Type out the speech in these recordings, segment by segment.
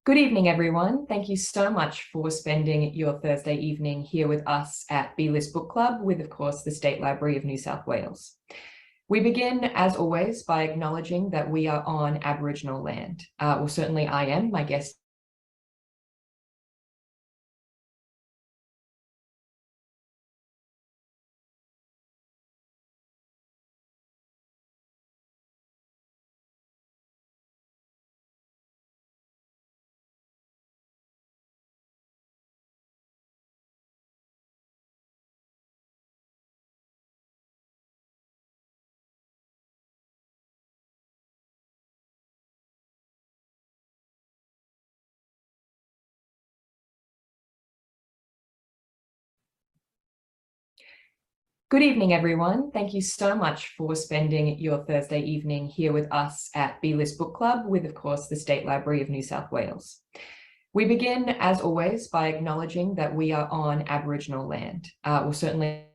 Good evening, everyone. Thank you so much for spending your Thursday evening here with us at B-List Book Club with, of course, the State Library of New South Wales. We begin, as always, by acknowledging that we are on Aboriginal land. Well, certainly I am. My guest Good evening, everyone. Thank you so much for spending your Thursday evening here with us at B-List Book Club with, of course, the State Library of New South Wales. We begin, as always, by acknowledging that we are on Aboriginal land. Well, certainly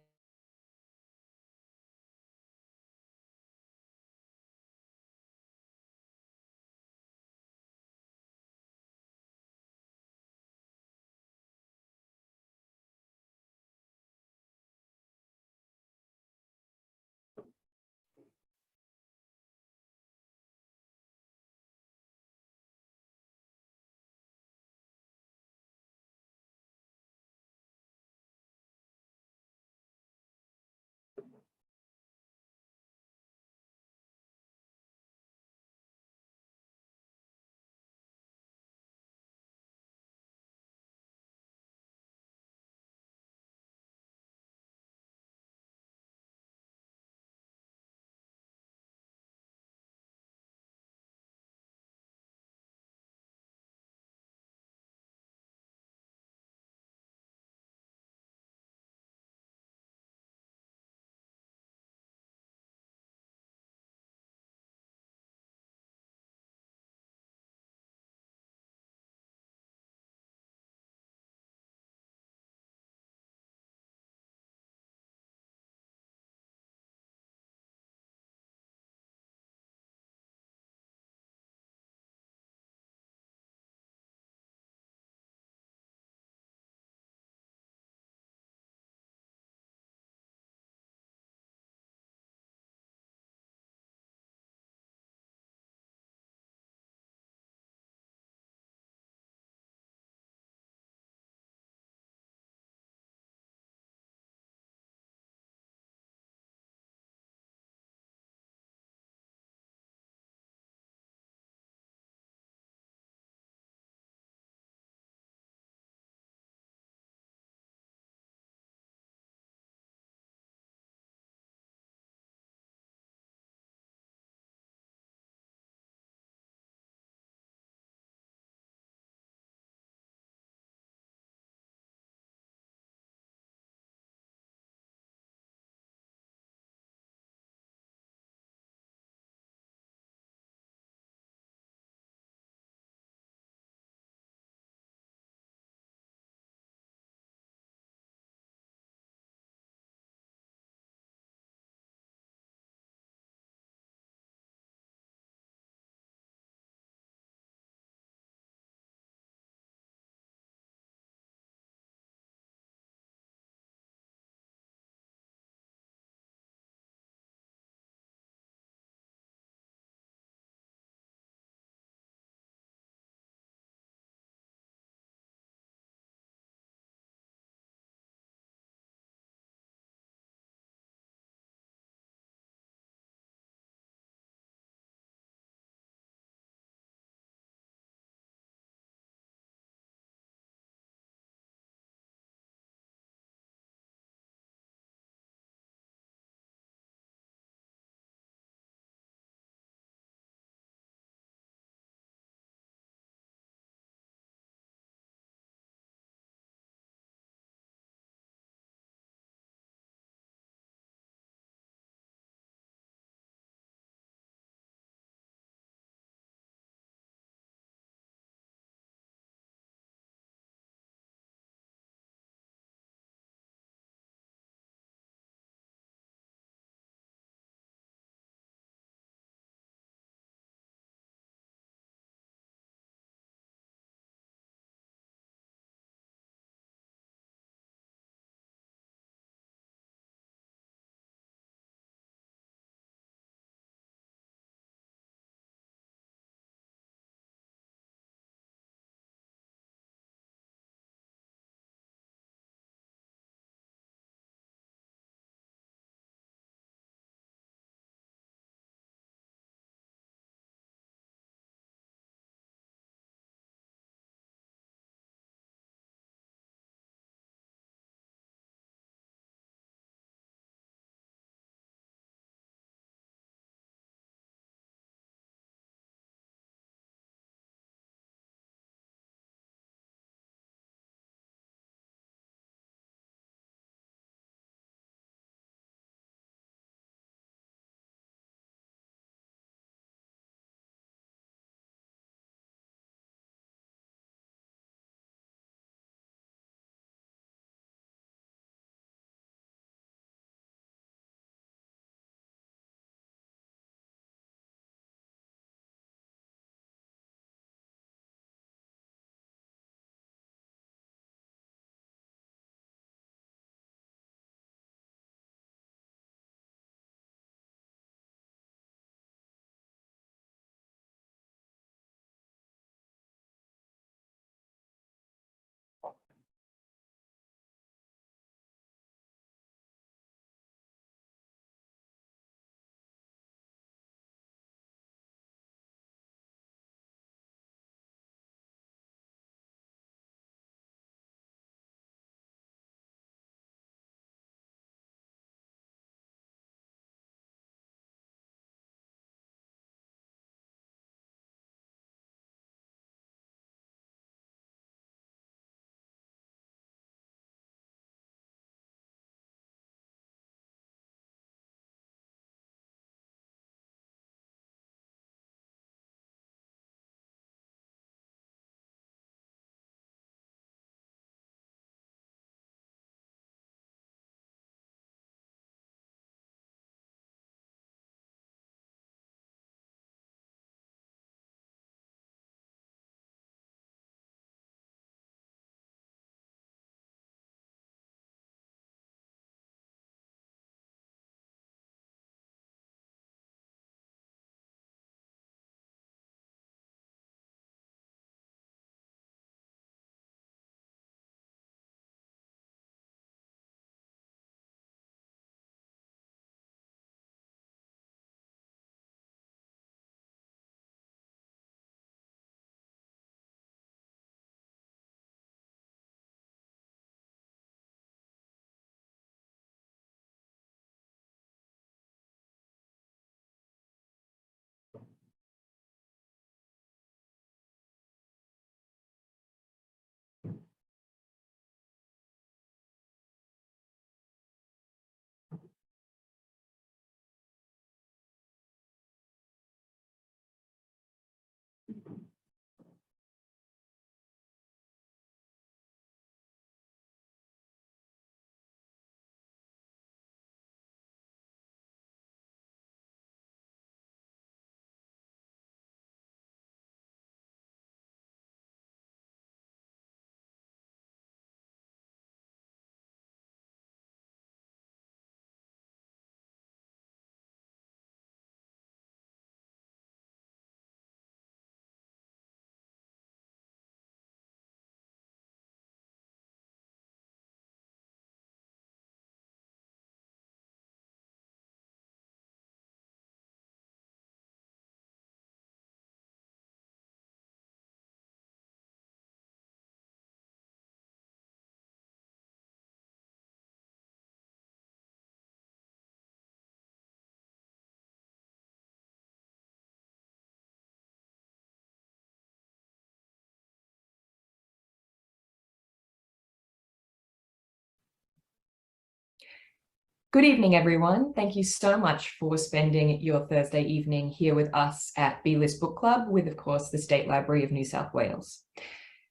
Good evening, everyone. Thank you so much for spending your Thursday evening here with us at B-List Book Club with, of course, the State Library of New South Wales.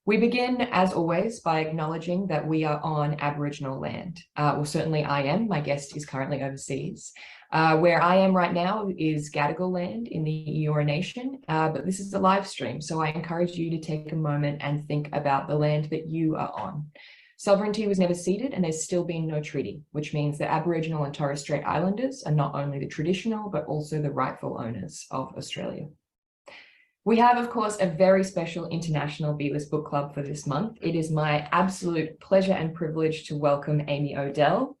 We begin, as always, by acknowledging that we are on Aboriginal land. Well, certainly I am. My guest is currently overseas. Where I am right now is Gadigal land in the Eora Nation, but this is a live stream, so I encourage you to take a moment and think about the land that you are on. Sovereignty was never ceded and there's still been no treaty, which means that Aboriginal and Torres Strait Islanders are not only the traditional, but also the rightful owners of Australia. We have, of course, a very special international B-List book club for this month. It is my absolute pleasure and privilege to welcome Amy Odell.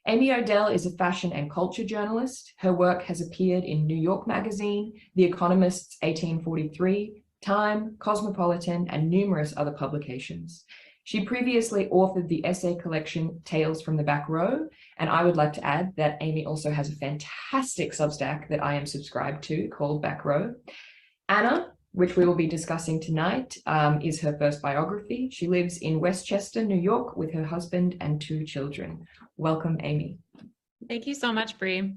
Amy Odell is a fashion and culture journalist. Her work has appeared in New York Magazine, The Economist's 1843, Time, Cosmopolitan, and numerous other publications. She previously authored the essay collection Tales from the Back Row, and I would like to add that Amy also has a fantastic Substack that I am subscribed to called Back Row. Anna, which we will be discussing tonight, is her first biography. She lives in Westchester, New York, with her husband and 2 children. Welcome, Amy. Thank you so much, Bree.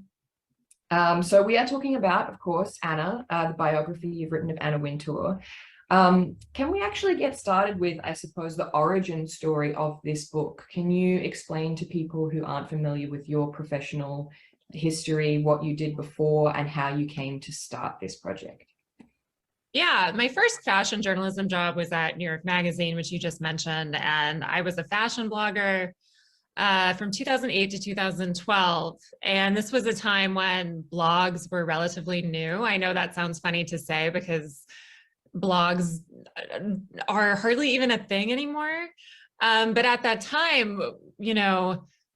So we are talking about, of course, Anna, the biography you've written of Anna Wintour. Can we actually get started with, I suppose, the origin story of this book? Can you explain to people who aren't familiar with your professional history, what you did before and how you came to start this project? Yeah, my first fashion journalism job was at New York Magazine, which you just mentioned, and I was a fashion blogger from 2008 to 2012. And this was a time when blogs were relatively new. I know that sounds funny to say because blogs are hardly even a thing anymore. But at that time,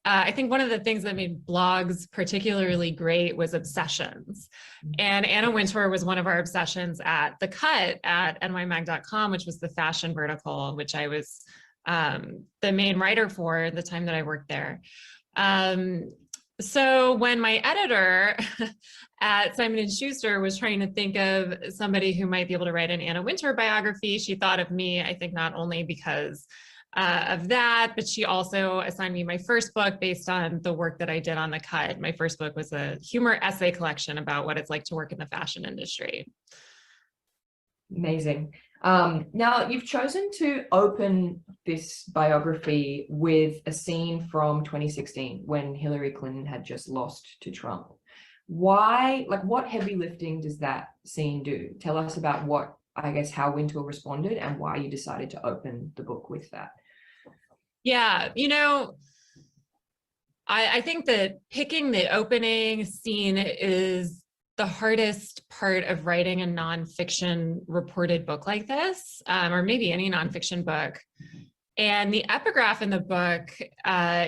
I think one of the things that made blogs particularly great was obsessions. And Anna Wintour was one of our obsessions at The Cut at nymag.com, which was the fashion vertical, which I was the main writer for the time that I worked there. So when my editor at Simon & Schuster was trying to think of somebody who might be able to write an Anna Wintour biography, she thought of me, I think not only because of that, but she also assigned me my first book based on the work that I did on The Cut. My first book was a humor essay collection about what it's like to work in the fashion industry. Amazing. Now, you've chosen to open this biography with a scene from 2016 when Hillary Clinton had just lost to Trump. Why, what heavy lifting does that scene do? Tell us about how Wintour responded and why you decided to open the book with that. Yeah, I think that picking the opening scene is the hardest part of writing a nonfiction reported book like this, or maybe any nonfiction book. And the epigraph in the book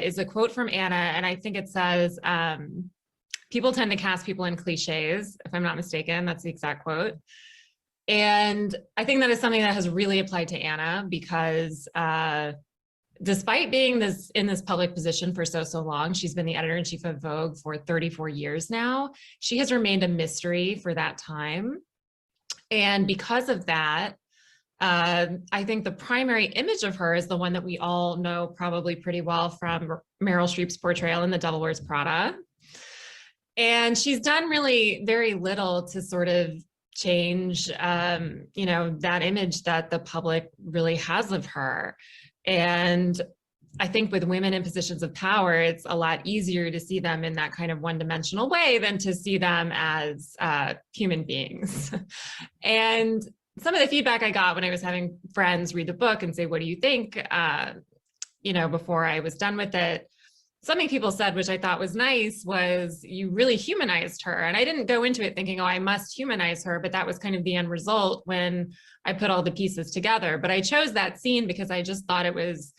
is a quote from Anna, and I think it says, people tend to cast people in cliches, if I'm not mistaken. That's the exact quote. And I think that is something that has really applied to Anna because despite being in this public position for so long, she's been the editor-in-chief of Vogue for 34 years now. She has remained a mystery for that time. And because of that, I think the primary image of her is the one that we all know probably pretty well from Meryl Streep's portrayal in The Devil Wears Prada. And she's done really very little to sort of change, that image that the public really has of her. And I think with women in positions of power, it's a lot easier to see them in that kind of one-dimensional way than to see them as human beings. And some of the feedback I got when I was having friends read the book and say, what do you think? Before I was done with it, something people said, which I thought was nice, was you really humanized her. And I didn't go into it thinking, oh, I must humanize her, but that was kind of the end result when I put all the pieces together. But I chose that scene because I just thought it was,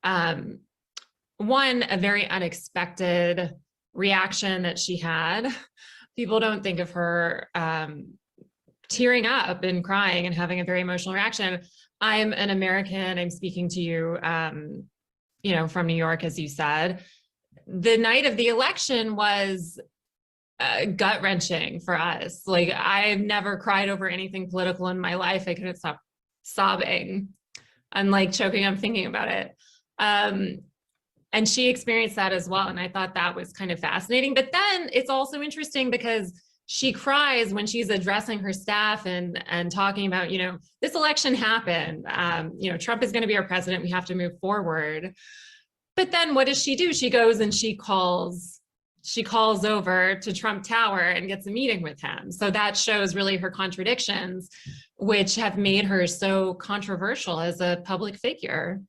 one, a very unexpected reaction that she had. People don't think of her tearing up and crying and having a very emotional reaction. I'm an American, I'm speaking to you, from New York, as you said. The night of the election was gut-wrenching for us. I've never cried over anything political in my life. I couldn't stop sobbing. I'm choking, I'm thinking about it. And she experienced that as well. And I thought that was kind of fascinating. But then it's also interesting because she cries when she's addressing her staff and talking about, this election happened. Trump is going to be our president. We have to move forward. But then what does she do? She goes and she calls over to Trump Tower and gets a meeting with him. So that shows really her contradictions, which have made her so controversial as a public figure.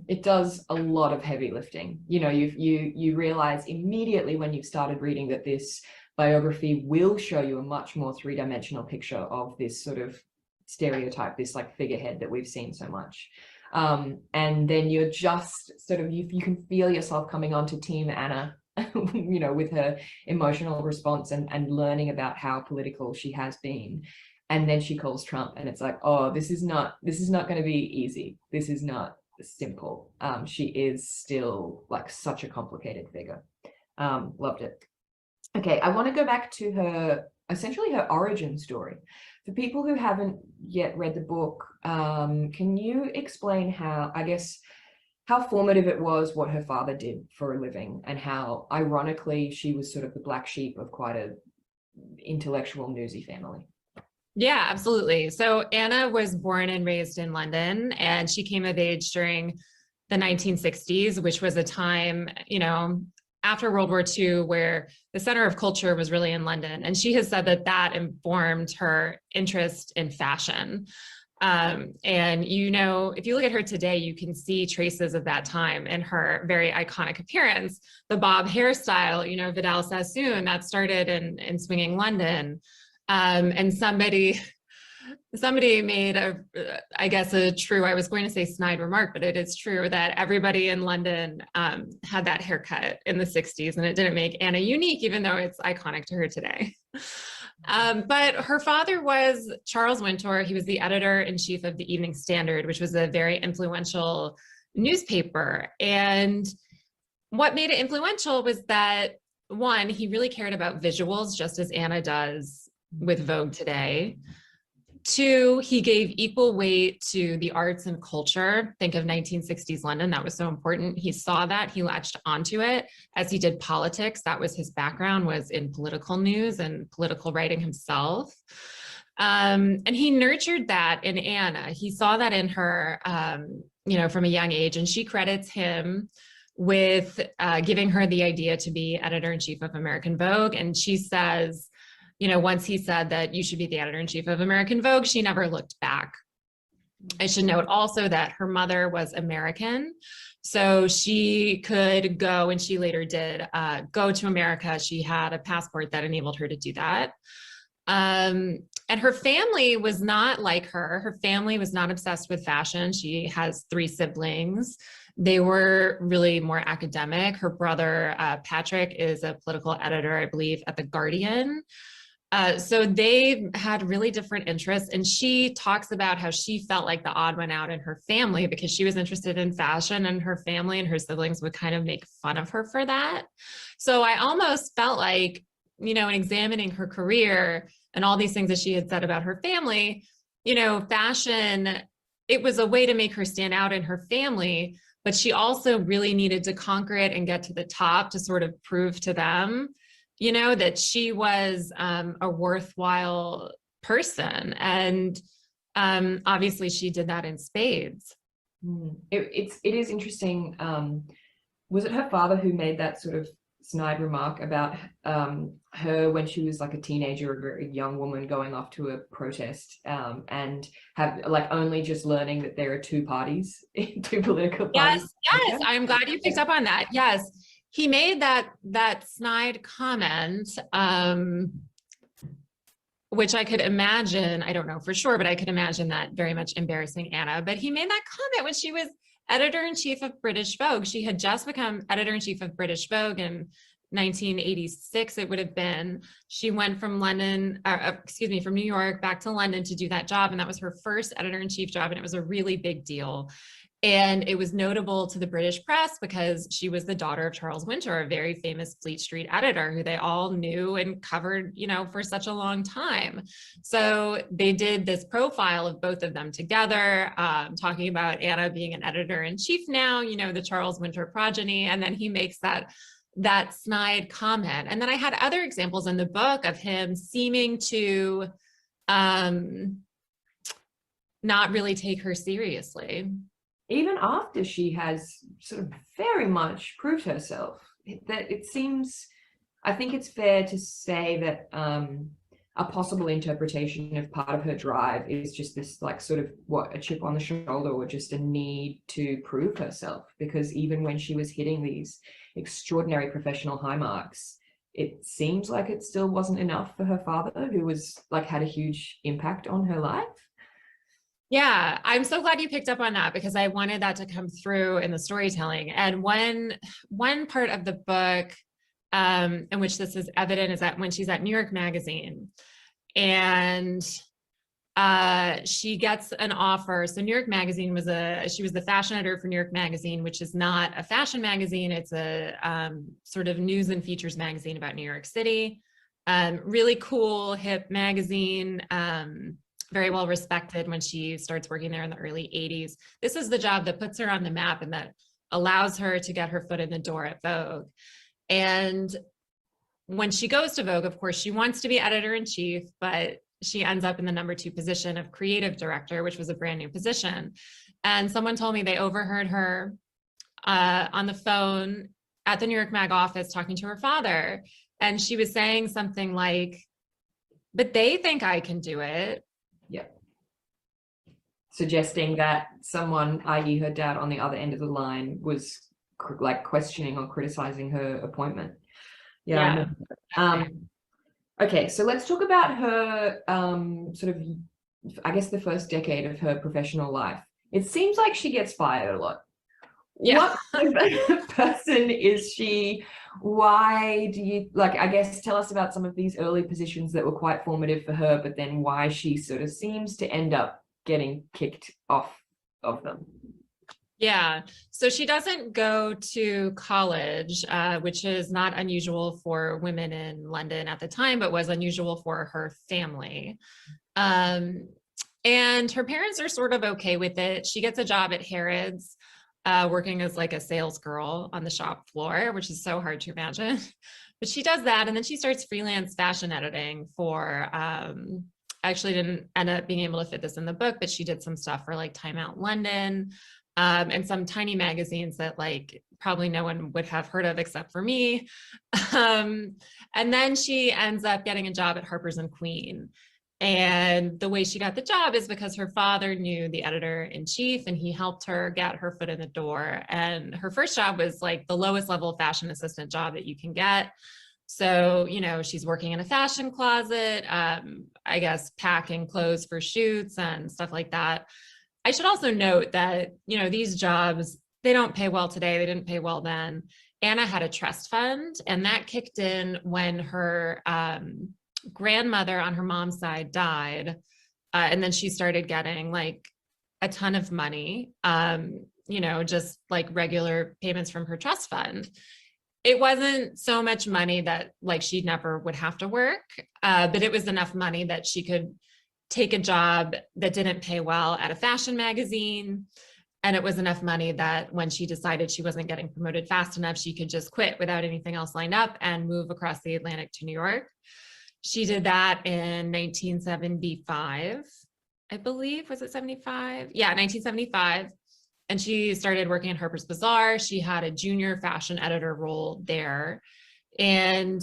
It does a lot of heavy lifting. You realize immediately when you've started reading that this biography will show you a much more three-dimensional picture of this sort of stereotype, this like figurehead that we've seen so much. And then you're just sort of, you can feel yourself coming onto Team Anna, with her emotional response and learning about how political she has been. And then she calls Trump and it's like, oh, this is not going to be easy. This is not simple. She is still like such a complicated figure. Loved it. Okay, I want to go back to essentially her origin story. For people who haven't yet read the book, can you explain how formative it was, what her father did for a living, and how ironically she was sort of the black sheep of quite a intellectual, newsy family? Yeah, absolutely. So Anna was born and raised in London, and she came of age during the 1960s, which was a time, after World War II, where the center of culture was really in London. And she has said that informed her interest in fashion. And, if you look at her today, you can see traces of that time in her very iconic appearance, the bob hairstyle, Vidal Sassoon, that started in swinging London. And somebody made I was going to say snide remark, but it is true that everybody in London had that haircut in the 60s, and it didn't make Anna unique, even though it's iconic to her today. But her father was Charles Wintour. He was the editor-in-chief of the Evening Standard, which was a very influential newspaper. And what made it influential was that, one, he really cared about visuals, just as Anna does with Vogue today. Two, he gave equal weight to the arts and culture. Think of 1960s London. That was so important. He saw that, he latched onto it as he did politics. That was his background, was in political news and political writing himself. And he nurtured that in Anna. He saw that in her, from a young age, and she credits him with giving her the idea to be editor-in-chief of American Vogue. And she says, once he said that you should be the editor-in-chief of American Vogue, she never looked back. I should note also that her mother was American, so she could go, and she later did, go to America. She had a passport that enabled her to do that. And her family was not like her. Her family was not obsessed with fashion. She has 3 siblings. They were really more academic. Her brother, Patrick, is a political editor, I believe, at The Guardian. So they had really different interests. And she talks about how she felt like the odd one out in her family because she was interested in fashion, and her family and her siblings would kind of make fun of her for that. So I almost felt like, in examining her career and all these things that she had said about her family, fashion, it was a way to make her stand out in her family, but she also really needed to conquer it and get to the top to sort of prove to them, that she was a worthwhile person. And obviously she did that in spades. It is interesting. Was it her father who made that sort of snide remark about her when she was like a teenager, a very young woman going off to a protest and have like only just learning that there are 2 parties, 2 political parties? Yes, I'm glad you picked up on that. Yes. He made that snide comment, which I could imagine, I don't know for sure, but I could imagine that very much embarrassing Anna. But he made that comment when she was editor-in-chief of British Vogue. She had just become editor-in-chief of British Vogue in 1986, it would have been. She went from from New York back to London to do that job. And that was her first editor-in-chief job. And it was a really big deal. And it was notable to the British press because she was the daughter of Charles Wintour, a very famous Fleet Street editor who they all knew and covered, for such a long time. So they did this profile of both of them together, talking about Anna being an editor-in-chief now, the Charles Wintour progeny. And then he makes that snide comment. And then I had other examples in the book of him seeming to not really take her seriously. Even after she has sort of very much proved herself, that it seems, I think it's fair to say that a possible interpretation of part of her drive is just this like sort of a chip on the shoulder or just a need to prove herself, because even when she was hitting these extraordinary professional high marks, it seems like it still wasn't enough for her father, who was like had a huge impact on her life. Yeah, I'm so glad you picked up on that because I wanted that to come through in the storytelling. And one part of the book in which this is evident is that when she's at New York Magazine and she gets an offer. So New York Magazine she was the fashion editor for New York Magazine, which is not a fashion magazine. It's a sort of news and features magazine about New York City. Really cool, hip magazine. Very well respected when she starts working there in the early 80s. This is the job that puts her on the map and that allows her to get her foot in the door at Vogue. And when she goes to Vogue, of course, she wants to be editor-in-chief, but she ends up in the number 2 position of creative director, which was a brand new position. And someone told me they overheard her on the phone at the New York Mag office talking to her father. And she was saying something like, but they think I can do it. Yeah. Suggesting that someone, i.e. her dad on the other end of the line, was like questioning or criticizing her appointment. Yeah. Okay, so let's talk about her sort of, I guess, the first decade of her professional life. It seems like she gets fired a lot. Yeah. What kind of person is she? Why do you, like, I guess, tell us about some of these early positions that were quite formative for her, but then why she sort of seems to end up getting kicked off of them. Yeah, so she doesn't go to college, which is not unusual for women in London at the time, but was unusual for her family. And her parents are sort of okay with it. She gets a job at Harrods, working as like a sales girl on the shop floor, which is so hard to imagine. But she does that, and then she starts freelance fashion editing for, actually didn't end up being able to fit this in the book, but she did some stuff for like Time Out London, and some tiny magazines that like probably no one would have heard of except for me. And then she ends up getting a job at Harper's and Queen. And the way she got the job is because her father knew the editor-in-chief and he helped her get her foot in the door. And her first job was like the lowest level fashion assistant job that you can get. So, you know, she's working in a fashion closet, I guess, packing clothes for shoots and stuff like that. I should also note that, you know, these jobs, they don't pay well today. They didn't pay well then. Anna had a trust fund, and that kicked in when her grandmother on her mom's side died. And then she started getting like a ton of money, you know, just like regular payments from her trust fund. It wasn't so much money that like she never would have to work, but it was enough money that she could take a job that didn't pay well at a fashion magazine. And it was enough money that when she decided she wasn't getting promoted fast enough, she could just quit without anything else lined up and move across the Atlantic to New York. She did that in 1975, I believe. Was it 75? Yeah, 1975. And she started working at Harper's Bazaar. She had a junior fashion editor role there. And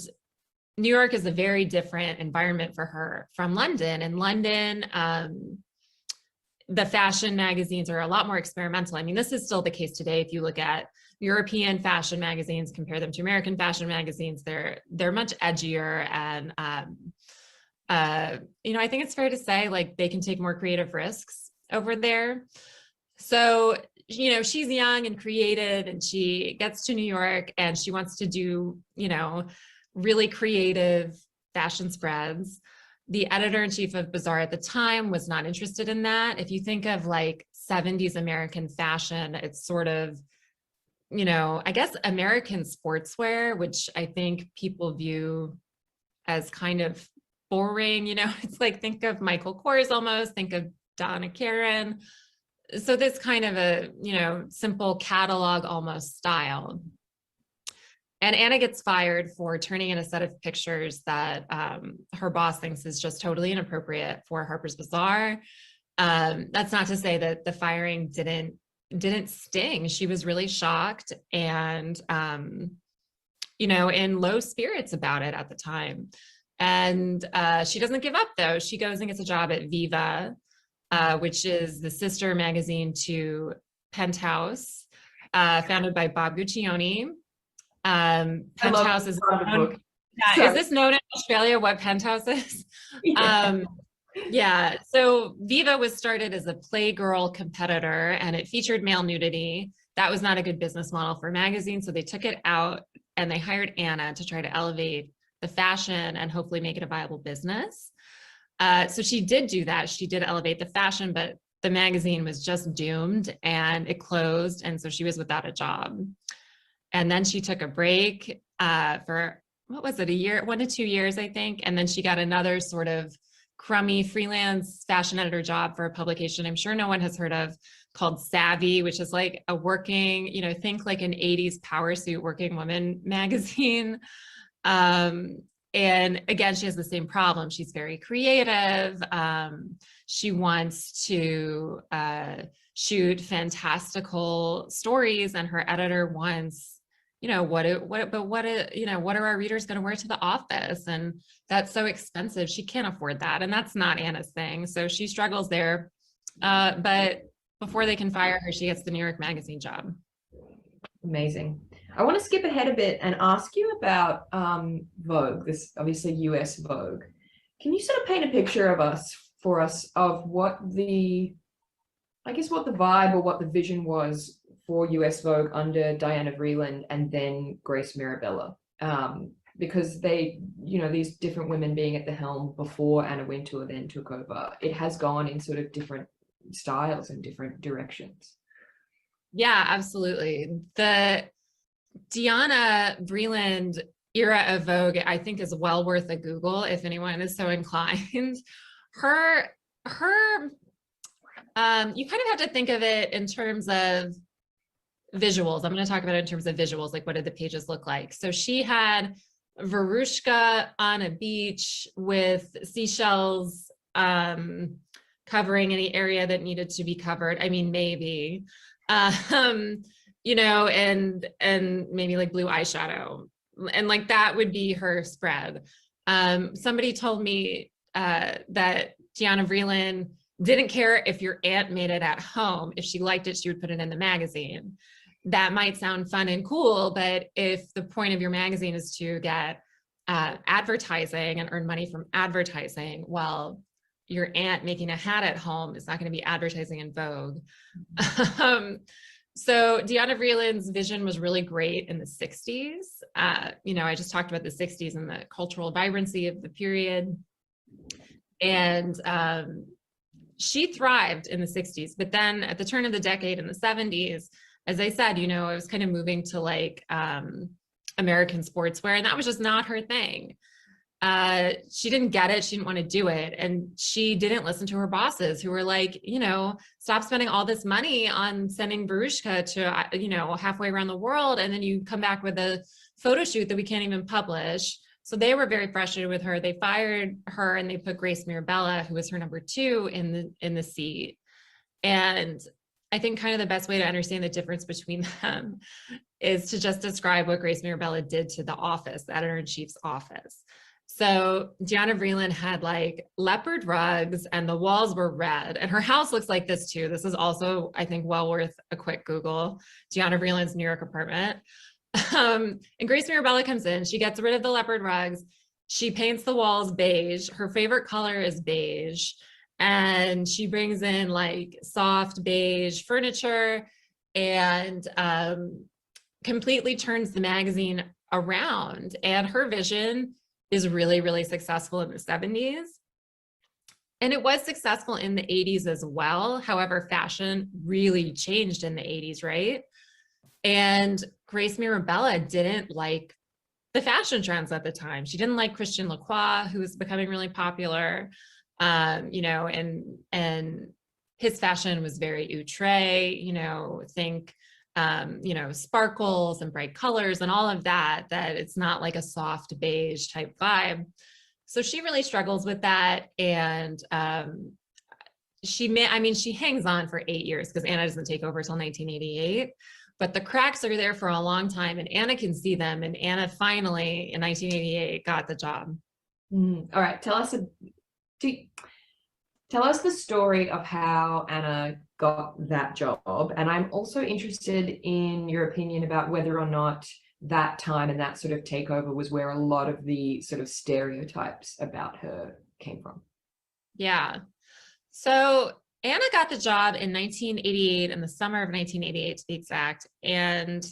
New York is a very different environment for her from London. In London, the fashion magazines are a lot more experimental. I mean, this is still the case today. If you look at European fashion magazines, compare them to American fashion magazines, they're much edgier. And, you know, I think it's fair to say like they can take more creative risks over there. So, you know, she's young and creative and she gets to New York and she wants to do, you know, really creative fashion spreads. The editor-in-chief of Bazaar at the time was not interested in that. If you think of like 70s American fashion, it's sort of, you know, I guess American sportswear, which I think people view as kind of boring, you know, it's like, think of Michael Kors almost, think of Donna Karan. So this kind of a, you know, simple catalog almost style. And Anna gets fired for turning in a set of pictures that her boss thinks is just totally inappropriate for Harper's Bazaar. That's not to say that the firing didn't sting. She was really shocked and, you know, in low spirits about it at the time. And she doesn't give up though. She goes and gets a job at Viva, which is the sister magazine to Penthouse, founded by Bob Guccione. Penthouse is known, is this known in Australia what Penthouse is? Yeah. Yeah, so Viva was started as a Playgirl competitor and it featured male nudity. That was not a good business model for a magazine, so they took it out and they hired Anna to try to elevate the fashion and hopefully make it a viable business. So she did do that. She did elevate the fashion, but the magazine was just doomed and it closed, and so she was without a job. And then she took a break for, what was it, a year, 1 to 2 years, I think. And then she got another sort of crummy freelance fashion editor job for a publication I'm sure no one has heard of called Savvy, which is like a working, you know, think like an 80s power suit working woman magazine. And again, she has the same problem. She's very creative. She wants to shoot fantastical stories, and her editor wants, you know, what are our readers going to wear to the office? And that's so expensive. She can't afford that. And that's not Anna's thing. So she struggles there. But before they can fire her, she gets the New York Magazine job. Amazing. I want to skip ahead a bit and ask you about Vogue, this obviously US Vogue. Can you sort of paint a picture for us of what the vibe or what the vision was for US Vogue under Diana Vreeland and then Grace Mirabella? Because they, you know, these different women being at the helm before Anna Wintour then took over, it has gone in sort of different styles and different directions. Yeah, absolutely. The Diana Vreeland era of Vogue, I think, is well worth a Google if anyone is so inclined. Her, you kind of have to think of it in terms of visuals. I'm going to talk about it in terms of visuals, like what did the pages look like? So she had Verushka on a beach with seashells covering any area that needed to be covered. I mean, maybe. You know, and maybe like blue eyeshadow, and like that would be her spread. Somebody told me that Diana Vreeland didn't care if your aunt made it at home. If she liked it, she would put it in the magazine. That might sound fun and cool, but if the point of your magazine is to get advertising and earn money from advertising, well, your aunt making a hat at home is not going to be advertising in Vogue. So Diana Vreeland's vision was really great in the 60s. You know, I just talked about the 60s and the cultural vibrancy of the period. And she thrived in the 60s, but then at the turn of the decade in the 70s, as I said, you know, I was kind of moving to like American sportswear, and that was just not her thing. She didn't get it. She didn't want to do it. And she didn't listen to her bosses who were like, you know, stop spending all this money on sending Verushka to, you know, halfway around the world. And then you come back with a photo shoot that we can't even publish. So they were very frustrated with her. They fired her and they put Grace Mirabella, who was her number 2, in the seat. And I think kind of the best way to understand the difference between them is to just describe what Grace Mirabella did to the office, the editor-in-chief's office. So Diana Vreeland had like leopard rugs and the walls were red, and her house looks like this too. This is also, I think, well worth a quick Google. Diana Vreeland's New York apartment. And Grace Mirabella comes in, she gets rid of the leopard rugs. She paints the walls beige. Her favorite color is beige. And she brings in like soft beige furniture and completely turns the magazine around. And her vision is really, really successful in the 70s. And it was successful in the 80s as well. However, fashion really changed in the 80s, right? And Grace Mirabella didn't like the fashion trends at the time. She didn't like Christian Lacroix, who was becoming really popular, and his fashion was very outre, think, sparkles and bright colors and all of that, that it's not like a soft beige type vibe. So she really struggles with that. And she hangs on for 8 years because Anna doesn't take over until 1988. But the cracks are there for a long time, and Anna can see them. And Anna finally, in 1988, got the job. All right, tell us the story of how Anna got that job. And I'm also interested in your opinion about whether or not that time and that sort of takeover was where a lot of the sort of stereotypes about her came from. Yeah. So Anna got the job in 1988, in the summer of 1988 to be exact. And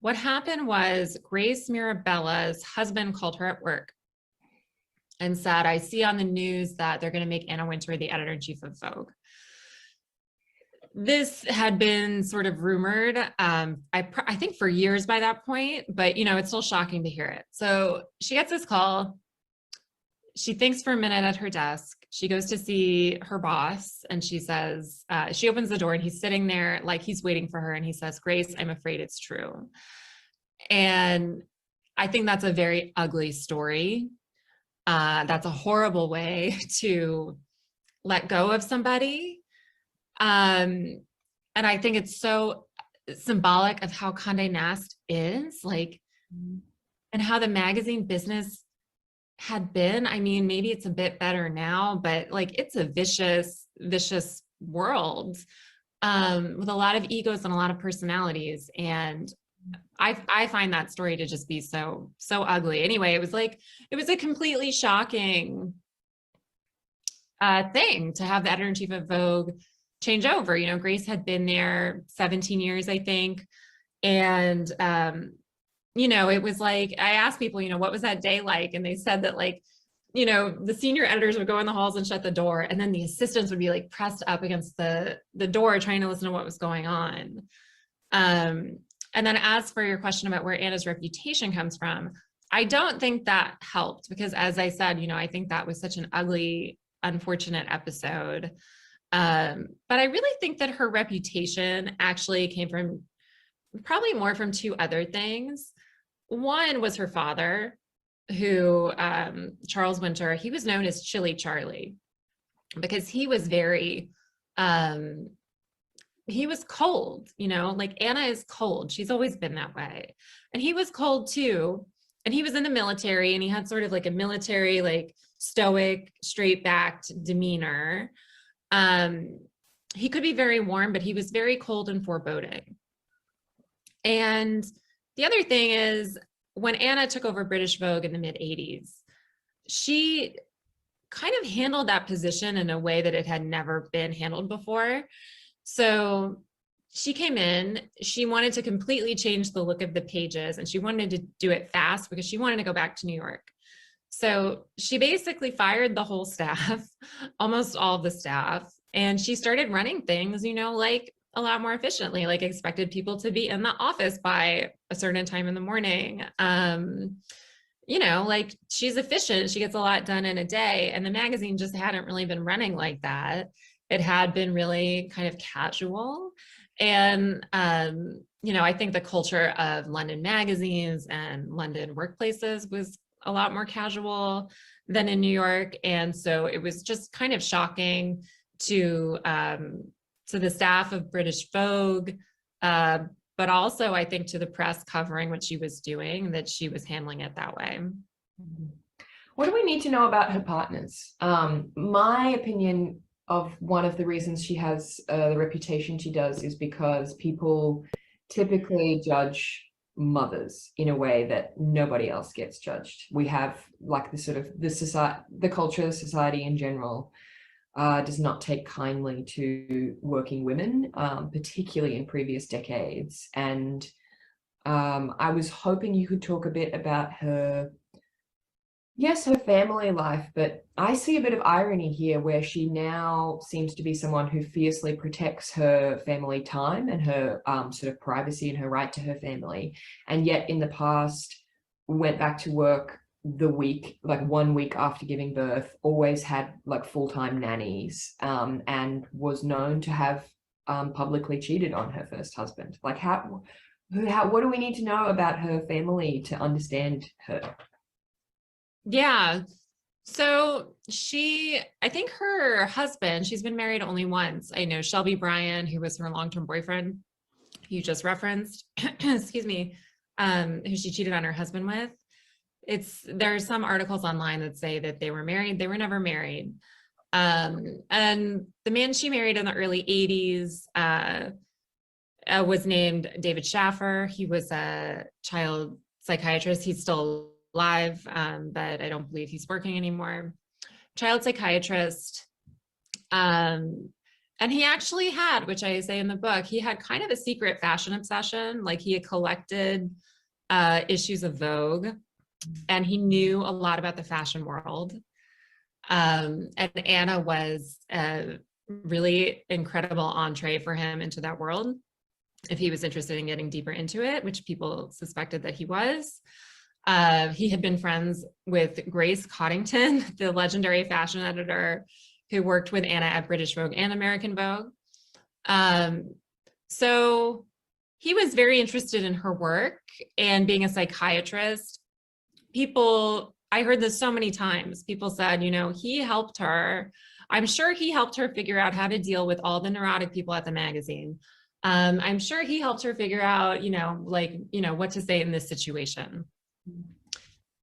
what happened was Grace Mirabella's husband called her at work and said, I see on the news that they're going to make Anna Wintour the editor-in-chief of Vogue. This had been sort of rumored, I think for years by that point, but it's still shocking to hear it. So she gets this call. She thinks for a minute at her desk. She goes to see her boss and she says, she opens the door and he's sitting there like he's waiting for her. And he says, Grace, I'm afraid it's true. And I think that's a very ugly story. That's a horrible way to let go of somebody. And I think it's so symbolic of how Condé Nast is, like, and how the magazine business had been. I mean, maybe it's a bit better now, but like it's a vicious world with a lot of egos and a lot of personalities. And I find that story to just be so ugly. Anyway, it was a completely shocking thing to have the editor-in-chief of Vogue change over. Grace had been there 17 years, I think. And it was like, I asked people, what was that day like? And they said that the senior editors would go in the halls and shut the door. And then the assistants would be like pressed up against the door, trying to listen to what was going on. And then as for your question about where Anna's reputation comes from, I don't think that helped because as I said, I think that was such an ugly, unfortunate episode. But I really think that her reputation actually came from probably more from two other things. One was her father, who, Charles Wintour, he was known as Chilly Charlie because he was very, he was cold, like Anna is cold. She's always been that way. And he was cold too. And he was in the military and he had sort of like a military, like stoic, straight backed demeanor. He could be very warm, but he was very cold and foreboding. And the other thing is when Anna took over British Vogue in the mid 80s, she kind of handled that position in a way that it had never been handled before. So she came in, she wanted to completely change the look of the pages and she wanted to do it fast because she wanted to go back to New York. So she basically fired the whole staff, almost all of the staff, and she started running things, like a lot more efficiently, like expected people to be in the office by a certain time in the morning. Like she's efficient, she gets a lot done in a day, and the magazine just hadn't really been running like that. It had been really kind of casual. And, I think the culture of London magazines and London workplaces was a lot more casual than in New York. And so it was just kind of shocking to the staff of British Vogue, but also I think to the press covering what she was doing, that she was handling it that way. What do we need to know about her partners? My opinion of one of the reasons she has the reputation she does is because people typically judge mothers in a way that nobody else gets judged. We have like the culture, the society in general does not take kindly to working women, particularly in previous decades. And I was hoping you could talk a bit about her, Yes, her family life, but I see a bit of irony here where she now seems to be someone who fiercely protects her family time and her sort of privacy and her right to her family. And yet in the past, went back to work the week, like 1 week after giving birth, always had like full-time nannies, and was known to have publicly cheated on her first husband. Like what do we need to know about her family to understand her? Yeah. So I think her husband, she's been married only once. I know Shelby Bryan, who was her long-term boyfriend, you just referenced, excuse me, who she cheated on her husband with. There are some articles online that say that they were married. They were never married. And the man she married in the early 80s was named David Schaffer. He was a child psychiatrist. He's still alive, but I don't believe he's working anymore. Child psychiatrist. And he actually had, which I say in the book, he had kind of a secret fashion obsession. Like he had collected issues of Vogue, and he knew a lot about the fashion world. And Anna was a really incredible entree for him into that world, if he was interested in getting deeper into it, which people suspected that he was. He had been friends with Grace Coddington, the legendary fashion editor who worked with Anna at British Vogue and American Vogue. So he was very interested in her work, and being a psychiatrist, I heard this so many times. People said, he helped her. I'm sure he helped her figure out how to deal with all the neurotic people at the magazine. I'm sure he helped her figure out, what to say in this situation.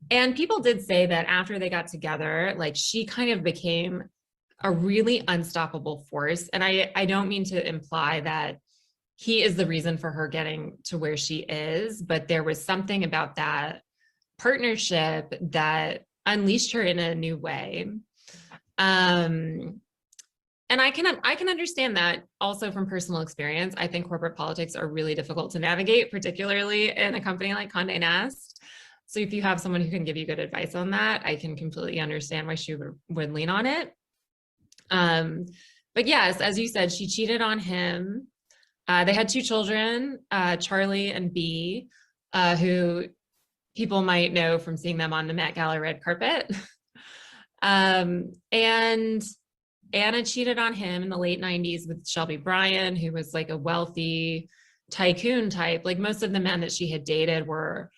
And people did say that after they got together, like she kind of became a really unstoppable force. And I don't mean to imply that he is the reason for her getting to where she is, but there was something about that partnership that unleashed her in a new way. And I can understand that also from personal experience. I think corporate politics are really difficult to navigate, particularly in a company like Condé Nast. So if you have someone who can give you good advice on that, I can completely understand why she would lean on it. But yes, as you said, she cheated on him. They had 2 children, Charlie and Bea, who people might know from seeing them on the Met Gala red carpet. And Anna cheated on him in the late 90s with Shelby Bryan, who was like a wealthy tycoon type. Like most of the men that she had dated were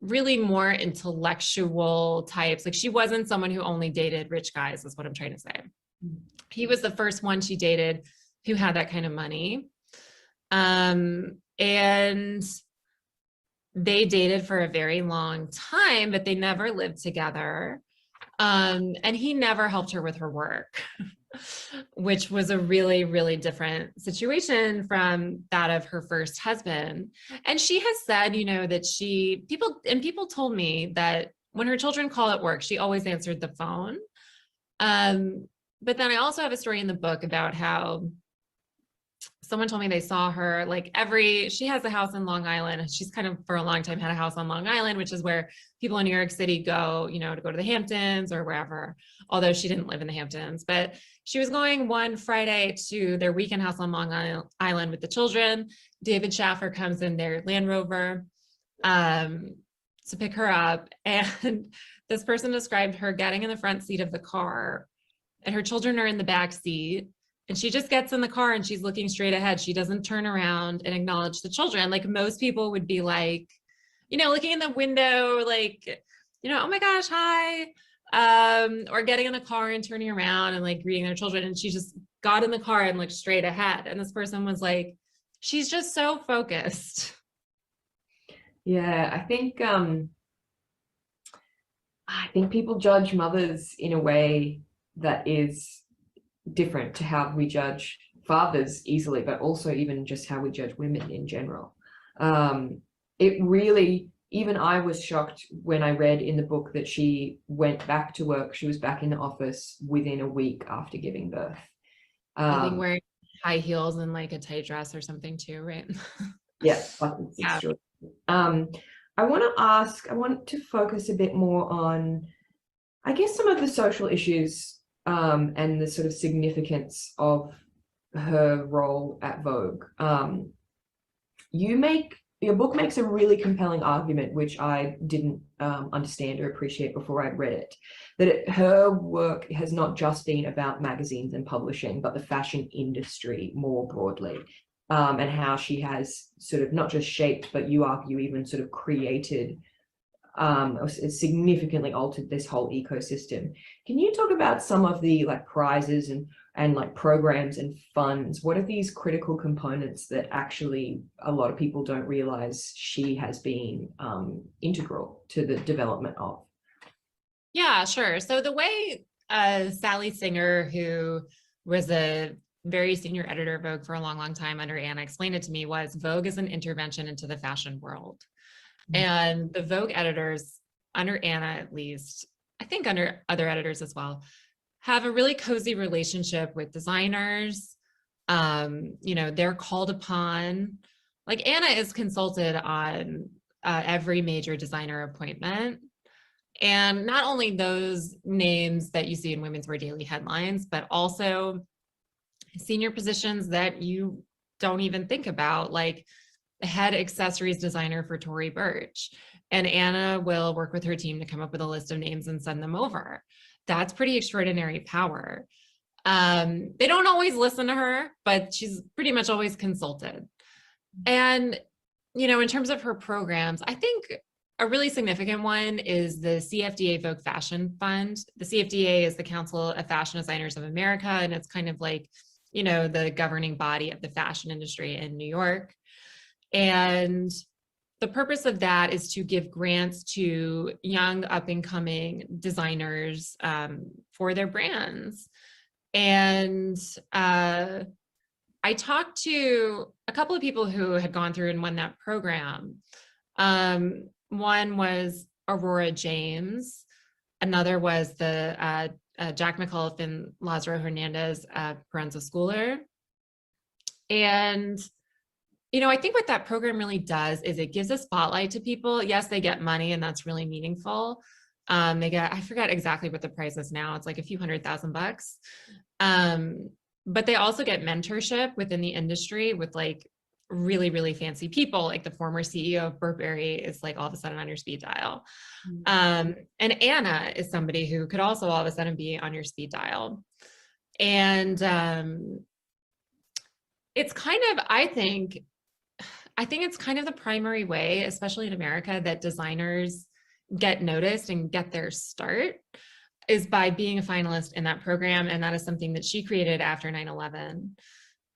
really more intellectual types. Like she wasn't someone who only dated rich guys, is what I'm trying to say. He was the first one she dated who had that kind of money. And they dated for a very long time, but they never lived together. And he never helped her with her work, which was a really, really different situation from that of her first husband. And she has said, that people told me that when her children call at work, she always answered the phone. But then I also have a story in the book about how someone told me they saw her she has a house in Long Island. She's kind of for a long time had a house on Long Island, which is where people in New York City go, to go to the Hamptons or wherever, although she didn't live in the Hamptons. But she was going one Friday to their weekend house on Long Island with the children. David Schaffer comes in their Land Rover to pick her up. And this person described her getting in the front seat of the car, and her children are in the back seat. And she just gets in the car and she's looking straight ahead. She doesn't turn around and acknowledge the children. Like most people would be like, looking in the window, like, oh my gosh, hi. Or getting in the car and turning around and like greeting their children. And she just got in the car and looked straight ahead. And this person was like, she's just so focused. Yeah, I think people judge mothers in a way that is different to how we judge fathers easily, but also even just how we judge women in general. It really, even I was shocked when I read in the book that she went back to work. She was back in the office within a week after giving birth. I think wearing high heels and like a tight dress or something too, right? Yeah, yeah. true. All I want to focus a bit more on, I guess, some of the social issues and the sort of significance of her role at Vogue. Your book makes a really compelling argument, which I didn't understand or appreciate before I'd read it, that her work has not just been about magazines and publishing, but the fashion industry more broadly, and how she has sort of not just shaped, but you argue even sort of created, significantly altered this whole ecosystem. Can you talk about some of the like prizes and like programs and funds? What are these critical components that actually a lot of people don't realize she has been integral to the development of? Yeah, sure. So the way Sally Singer, who was a very senior editor of Vogue for a long, long time under Anna, explained it to me was Vogue is an intervention into the fashion world. And the Vogue editors, under Anna at least, I think under other editors as well, have a really cozy relationship with designers. They're called upon, like Anna is consulted on every major designer appointment. And not only those names that you see in Women's Wear Daily headlines, but also senior positions that you don't even think about, like head accessories designer for Tory Burch. And Anna will work with her team to come up with a list of names and send them over. That's pretty extraordinary power. They don't always listen to her, but she's pretty much always consulted. And, in terms of her programs, I think a really significant one is the CFDA Vogue Fashion Fund. The CFDA is the Council of Fashion Designers of America, and it's kind of like, the governing body of the fashion industry in New York. And the purpose of that is to give grants to young up-and-coming designers for their brands. And I talked to a couple of people who had gone through and won that program. One was Aurora James. Another was the Jack McAuliffe and Lazaro Hernandez Parenza Schooler. And I think what that program really does is it gives a spotlight to people. Yes, they get money, and that's really meaningful. They get, I forget exactly what the price is now. It's like a few $100,000. But they also get mentorship within the industry with like really, really fancy people. Like the former CEO of Burberry is like all of a sudden on your speed dial. And Anna is somebody who could also all of a sudden be on your speed dial. And it's kind of, I think it's kind of the primary way, especially in America, that designers get noticed and get their start is by being a finalist in that program. And that is something that she created after 9/11.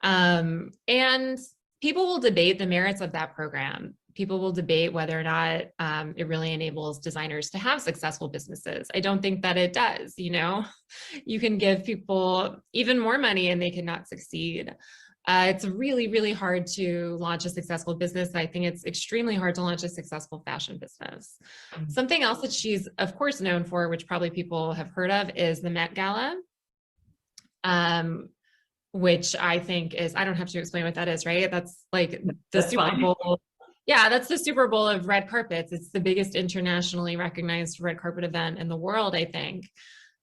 And people will debate the merits of that program. People will debate whether or not it really enables designers to have successful businesses. I don't think that it does. You can give people even more money and they cannot succeed. It's really, really hard to launch a successful business. I think it's extremely hard to launch a successful fashion business. Something else that she's, of course, known for, which probably people have heard of, is the Met Gala, which I think is, I don't have to explain what that is, right? That's like the Super Bowl. Yeah, that's the Super Bowl of red carpets. It's the biggest internationally recognized red carpet event in the world, I think.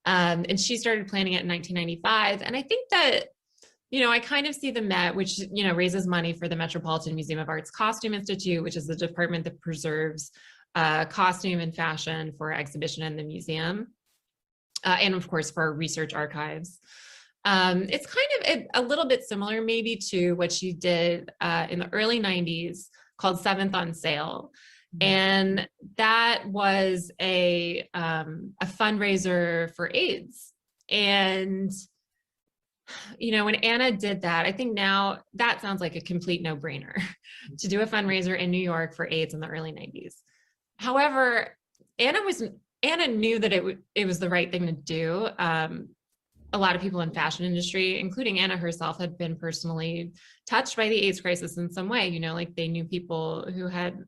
And she started planning it in 1995. And I think that I kind of see the Met, which, raises money for the Metropolitan Museum of Art's Costume Institute, which is the department that preserves costume and fashion for exhibition in the museum. And of course, for research archives. It's kind of a little bit similar maybe to what she did in the early 90s called Seventh on Sale. And that was a fundraiser for AIDS. And when Anna did that, I think now that sounds like a complete no-brainer to do a fundraiser in New York for AIDS in the early 90s. However, Anna knew that it was the right thing to do. A lot of people in fashion industry, including Anna herself, had been personally touched by the AIDS crisis in some way. Like they knew people who had,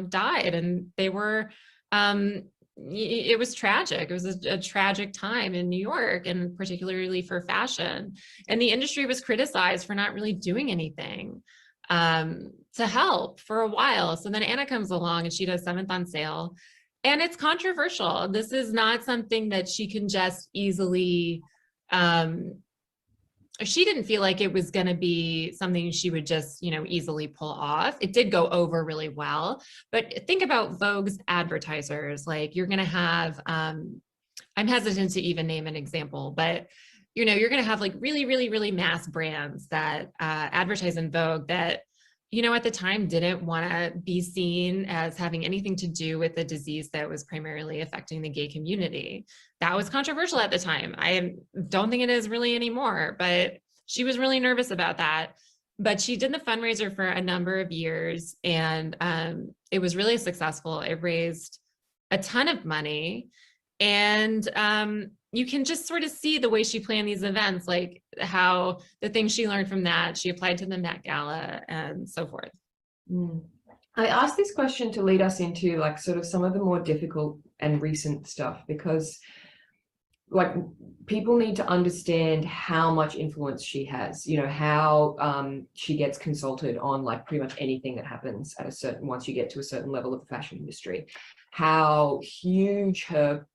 died, and they were, it was tragic. It was a tragic time in New York, and particularly for fashion. And the industry was criticized for not really doing anything. to help for a while. So then Anna comes along and she does Seventh on Sale. And it's controversial. This is not something that she can just easily, she didn't feel like it was going to be something she would just, easily pull off. It did go over really well. But think about Vogue's advertisers. Like you're going to have, I'm hesitant to even name an example, but you're going to have like really, really, really mass brands that advertise in Vogue that, at the time didn't want to be seen as having anything to do with a disease that was primarily affecting the gay community. That was controversial at the time. I don't think it is really anymore, but she was really nervous about that. But she did the fundraiser for a number of years, and it was really successful. It raised a ton of money, and you can just sort of see the way she planned these events, like how the things she learned from that, she applied to the Met Gala and so forth. I asked this question to lead us into like sort of some of the more difficult and recent stuff, because like people need to understand how much influence she has, how she gets consulted on like pretty much anything that happens at once you get to a certain level of the fashion industry, how huge her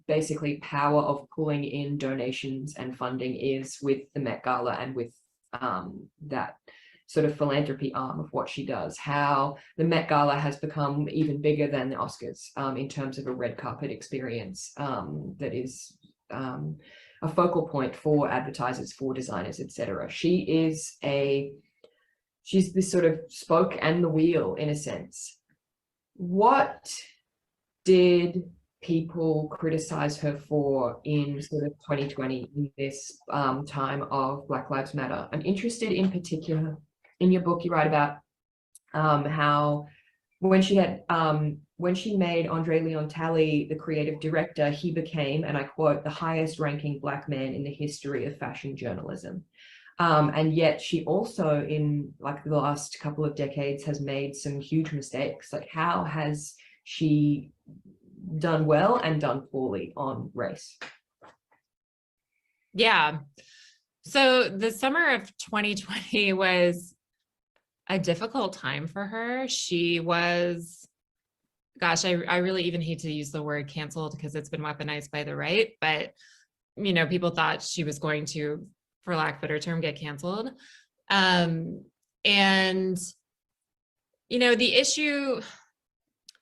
basically power of pulling in donations and funding is with the Met Gala and with that sort of philanthropy arm of what she does, how the Met Gala has become even bigger than the Oscars in terms of a red carpet experience that is a focal point for advertisers, for designers, etc. She's this sort of spoke and the wheel in a sense. What did people criticize her for in sort of 2020, in this time of Black Lives Matter? I'm interested in particular, in your book you write about how when she made Andre Leon Talley the creative director, he became, and I quote, the highest ranking Black man in the history of fashion journalism. And yet she also, in like the last couple of decades, has made some huge mistakes. Like, how has she done well and done poorly on race? Yeah. So the summer of 2020 was a difficult time for her. She was, gosh, I really even hate to use the word canceled because it's been weaponized by the right, but people thought she was going to, for lack of a better term, get canceled. And the issue,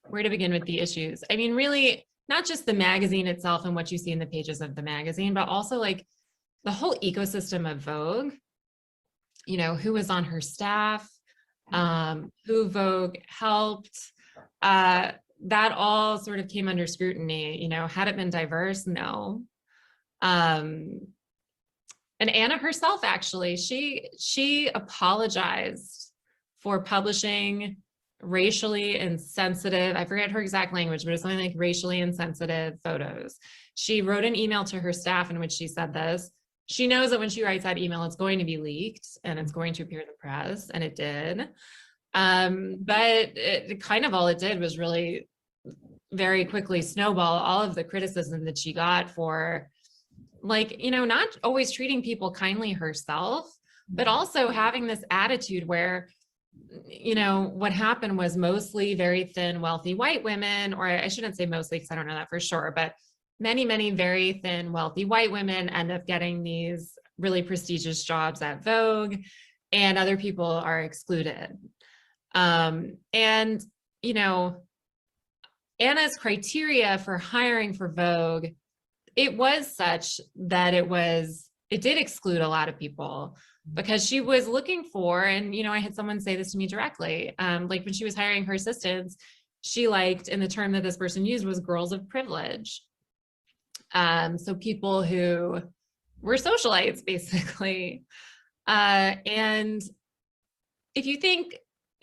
where to begin with the issues? I mean, really, not just the magazine itself and what you see in the pages of the magazine, but also like the whole ecosystem of Vogue, who was on her staff, who Vogue helped, that all sort of came under scrutiny. Had it been diverse? No. And Anna herself, actually, she apologized for publishing racially insensitive, I forget her exact language, but it's something like racially insensitive photos. She wrote an email to her staff in which she said this. She knows that when she writes that email, it's going to be leaked and it's going to appear in the press, and it did. But it kind of all it did was really very quickly snowball all of the criticism that she got for, like, not always treating people kindly herself, but also having this attitude where, what happened was mostly very thin, wealthy white women, or I shouldn't say mostly because I don't know that for sure, but many, many very thin, wealthy white women end up getting these really prestigious jobs at Vogue, and other people are excluded. And, Anna's criteria for hiring for Vogue, it was such that it did exclude a lot of people, because she was looking for, and, I had someone say this to me directly, like when she was hiring her assistants, she liked, and the term that this person used was girls of privilege. So people who were socialites, basically. And if you think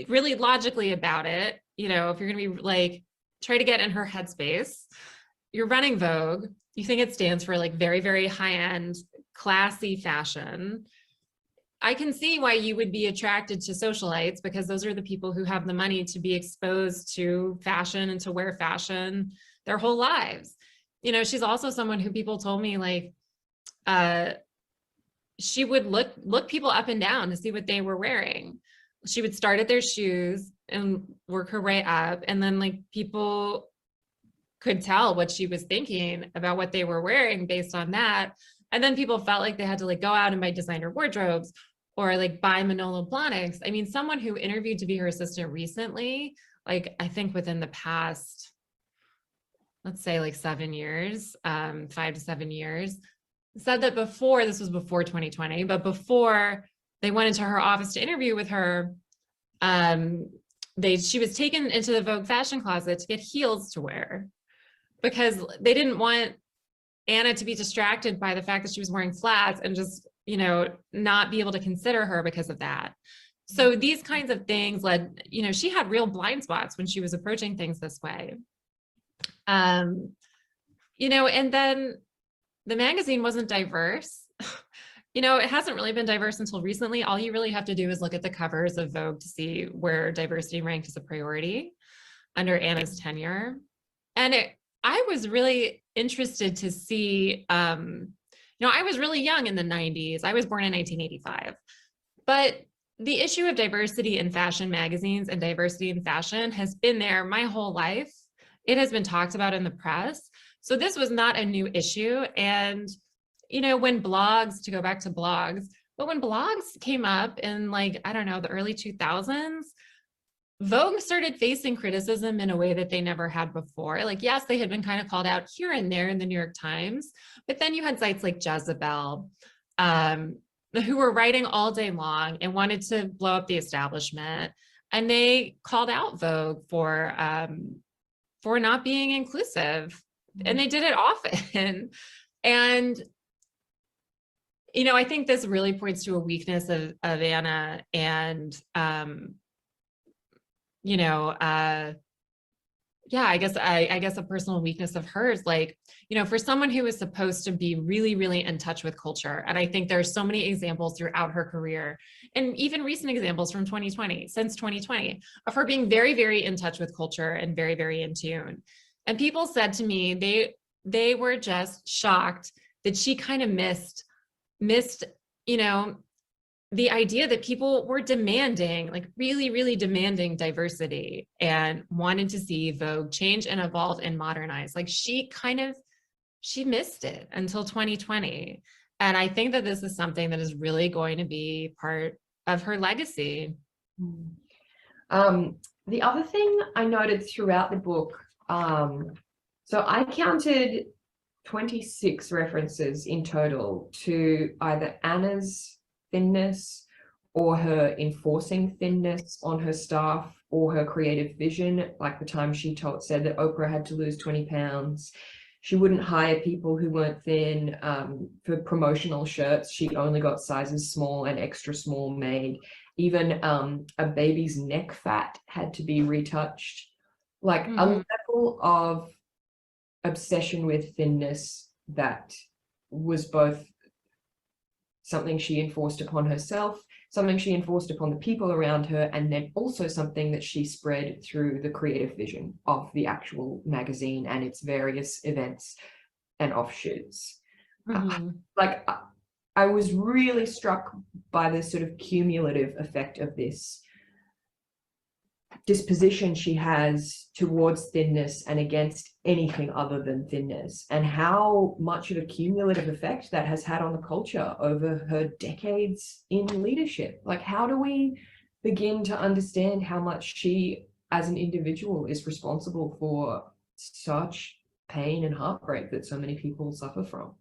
really logically about it, if you're going to be like, try to get in her headspace, you're running Vogue, you think it stands for like very, very high-end, classy fashion. I can see why you would be attracted to socialites, because those are the people who have the money to be exposed to fashion and to wear fashion their whole lives. She's also someone who people told me, like, she would look people up and down to see what they were wearing. she would start at their shoes and work her way up. And then like people could tell what she was thinking about what they were wearing based on that. And then people felt like they had to like go out and buy designer wardrobes or like buy Manolo Blahniks. I mean, someone who interviewed to be her assistant recently, like I think within the past, let's say like 7 years, 5 to 7 years, said that before, this was before 2020, but before they went into her office to interview with her, she was taken into the Vogue fashion closet to get heels to wear because they didn't want Anna to be distracted by the fact that she was wearing flats and just, you know, not be able to consider her because of that. So these kinds of things led, you know, she had real blind spots when she was approaching things this way. You know, and then the magazine wasn't diverse. You know, it hasn't really been diverse until recently. All you really have to do is look at the covers of Vogue to see where diversity ranked as a priority under Anna's tenure. And I was really interested to see, you know, I was really young in the 90s. I was born in 1985. But the issue of diversity in fashion magazines and diversity in fashion has been there my whole life. It has been talked about in the press. So this was not a new issue. And, you know, when blogs, to go back to blogs, but when blogs came up in like, I don't know, the early 2000s, Vogue started facing criticism in a way that they never had before. Like, yes, they had been kind of called out here and there in the New York Times, but then you had sites like Jezebel, who were writing all day long and wanted to blow up the establishment. And they called out Vogue for not being inclusive. And they did it often. And, you know, I think this really points to a weakness of Anna and, you know, yeah, I guess a personal weakness of hers, like, you know, for someone who is supposed to be really, really in touch with culture. And I think there are so many examples throughout her career and even recent examples from 2020, since 2020, of her being very, very in touch with culture and very, very in tune. And people said to me, they were just shocked that she kind of missed, you know, the idea that people were demanding, like really, really demanding diversity and wanted to see Vogue change and evolve and modernize. Like she missed it until 2020. And I think that this is something that is really going to be part of her legacy. The other thing I noted throughout the book, so I counted 26 references in total to either Anna's thinness or her enforcing thinness on her staff or her creative vision, like the time she said that Oprah had to lose 20 pounds. She wouldn't hire people who weren't thin for promotional shirts. She only got sizes small and extra small made. Even a baby's neck fat had to be retouched. Like a level of obsession with thinness that was both something she enforced upon herself, something she enforced upon the people around her, and then also something that she spread through the creative vision of the actual magazine and its various events and offshoots. Like, I was really struck by the sort of cumulative effect of this disposition she has towards thinness and against anything other than thinness, and how much of a cumulative effect that has had on the culture over her decades in leadership. Like, how do we begin to understand how much she as an individual is responsible for such pain and heartbreak that so many people suffer from?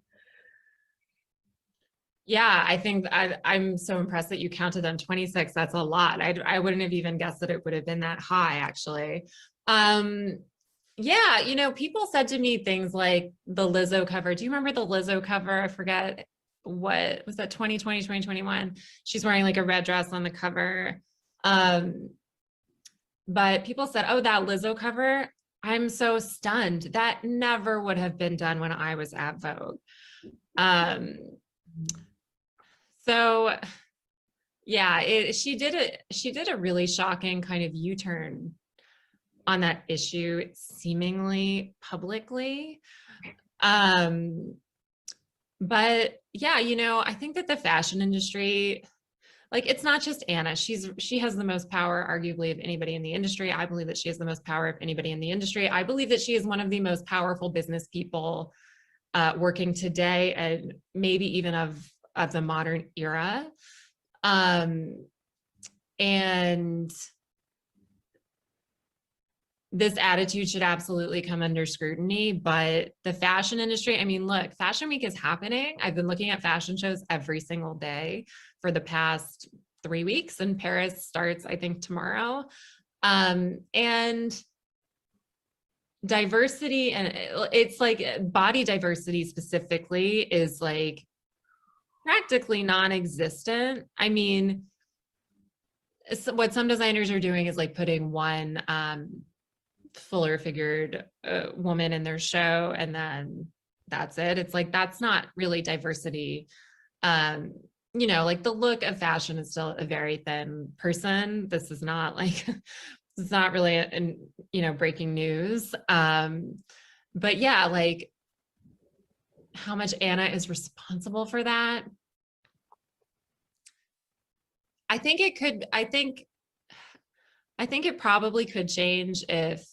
Yeah, I think I'm so impressed that you counted them 26. That's a lot. I wouldn't have even guessed that it would have been that high, actually. Yeah, you know, people said to me things like the Lizzo cover. Do you remember the Lizzo cover? I forget, what was that, 2020, 2021? She's wearing like a red dress on the cover. But people said, oh, that Lizzo cover, I'm so stunned. That never would have been done when I was at Vogue. So yeah, she did a really shocking kind of U-turn on that issue, seemingly publicly. But yeah, you know, I think that the fashion industry, like, it's not just Anna. She has the most power, arguably, of anybody in the industry. I believe that she has the most power of anybody in the industry. I believe that she is one of the most powerful business people working today, and maybe even of the modern era. And this attitude should absolutely come under scrutiny, but the fashion industry, I mean, look, Fashion Week is happening. I've been looking at fashion shows every single day for the past 3 weeks, and Paris starts, I think, tomorrow. And diversity, and it's like body diversity specifically, is like practically non-existent. I mean, what some designers are doing is like putting one fuller figured woman in their show, and then that's it. It's like, that's not really diversity. You know, like, the look of fashion is still a very thin person. This is not like, it's not really you know, breaking news. But yeah, like, how much Anna is responsible for that, I think it probably could change if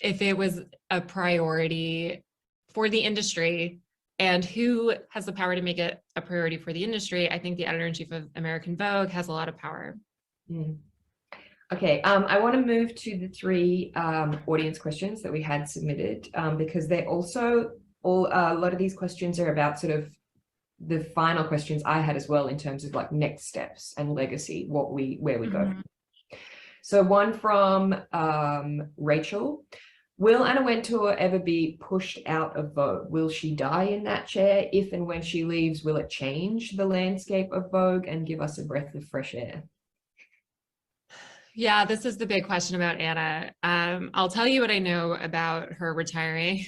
it was a priority for the industry. And who has the power to make it a priority for the industry? I think the editor-in-chief of American Vogue has a lot of power. Okay, I want to move to the 3 audience questions that we had submitted, because they're also a lot of these questions are about sort of the final questions I had as well, in terms of like next steps and legacy, where we go. So one from Rachel: will Anna Wintour ever be pushed out of Vogue? Will she die in that chair? If and when she leaves, will it change the landscape of Vogue and give us a breath of fresh air? Yeah, this is the big question about Anna. I'll tell you what I know about her retiring,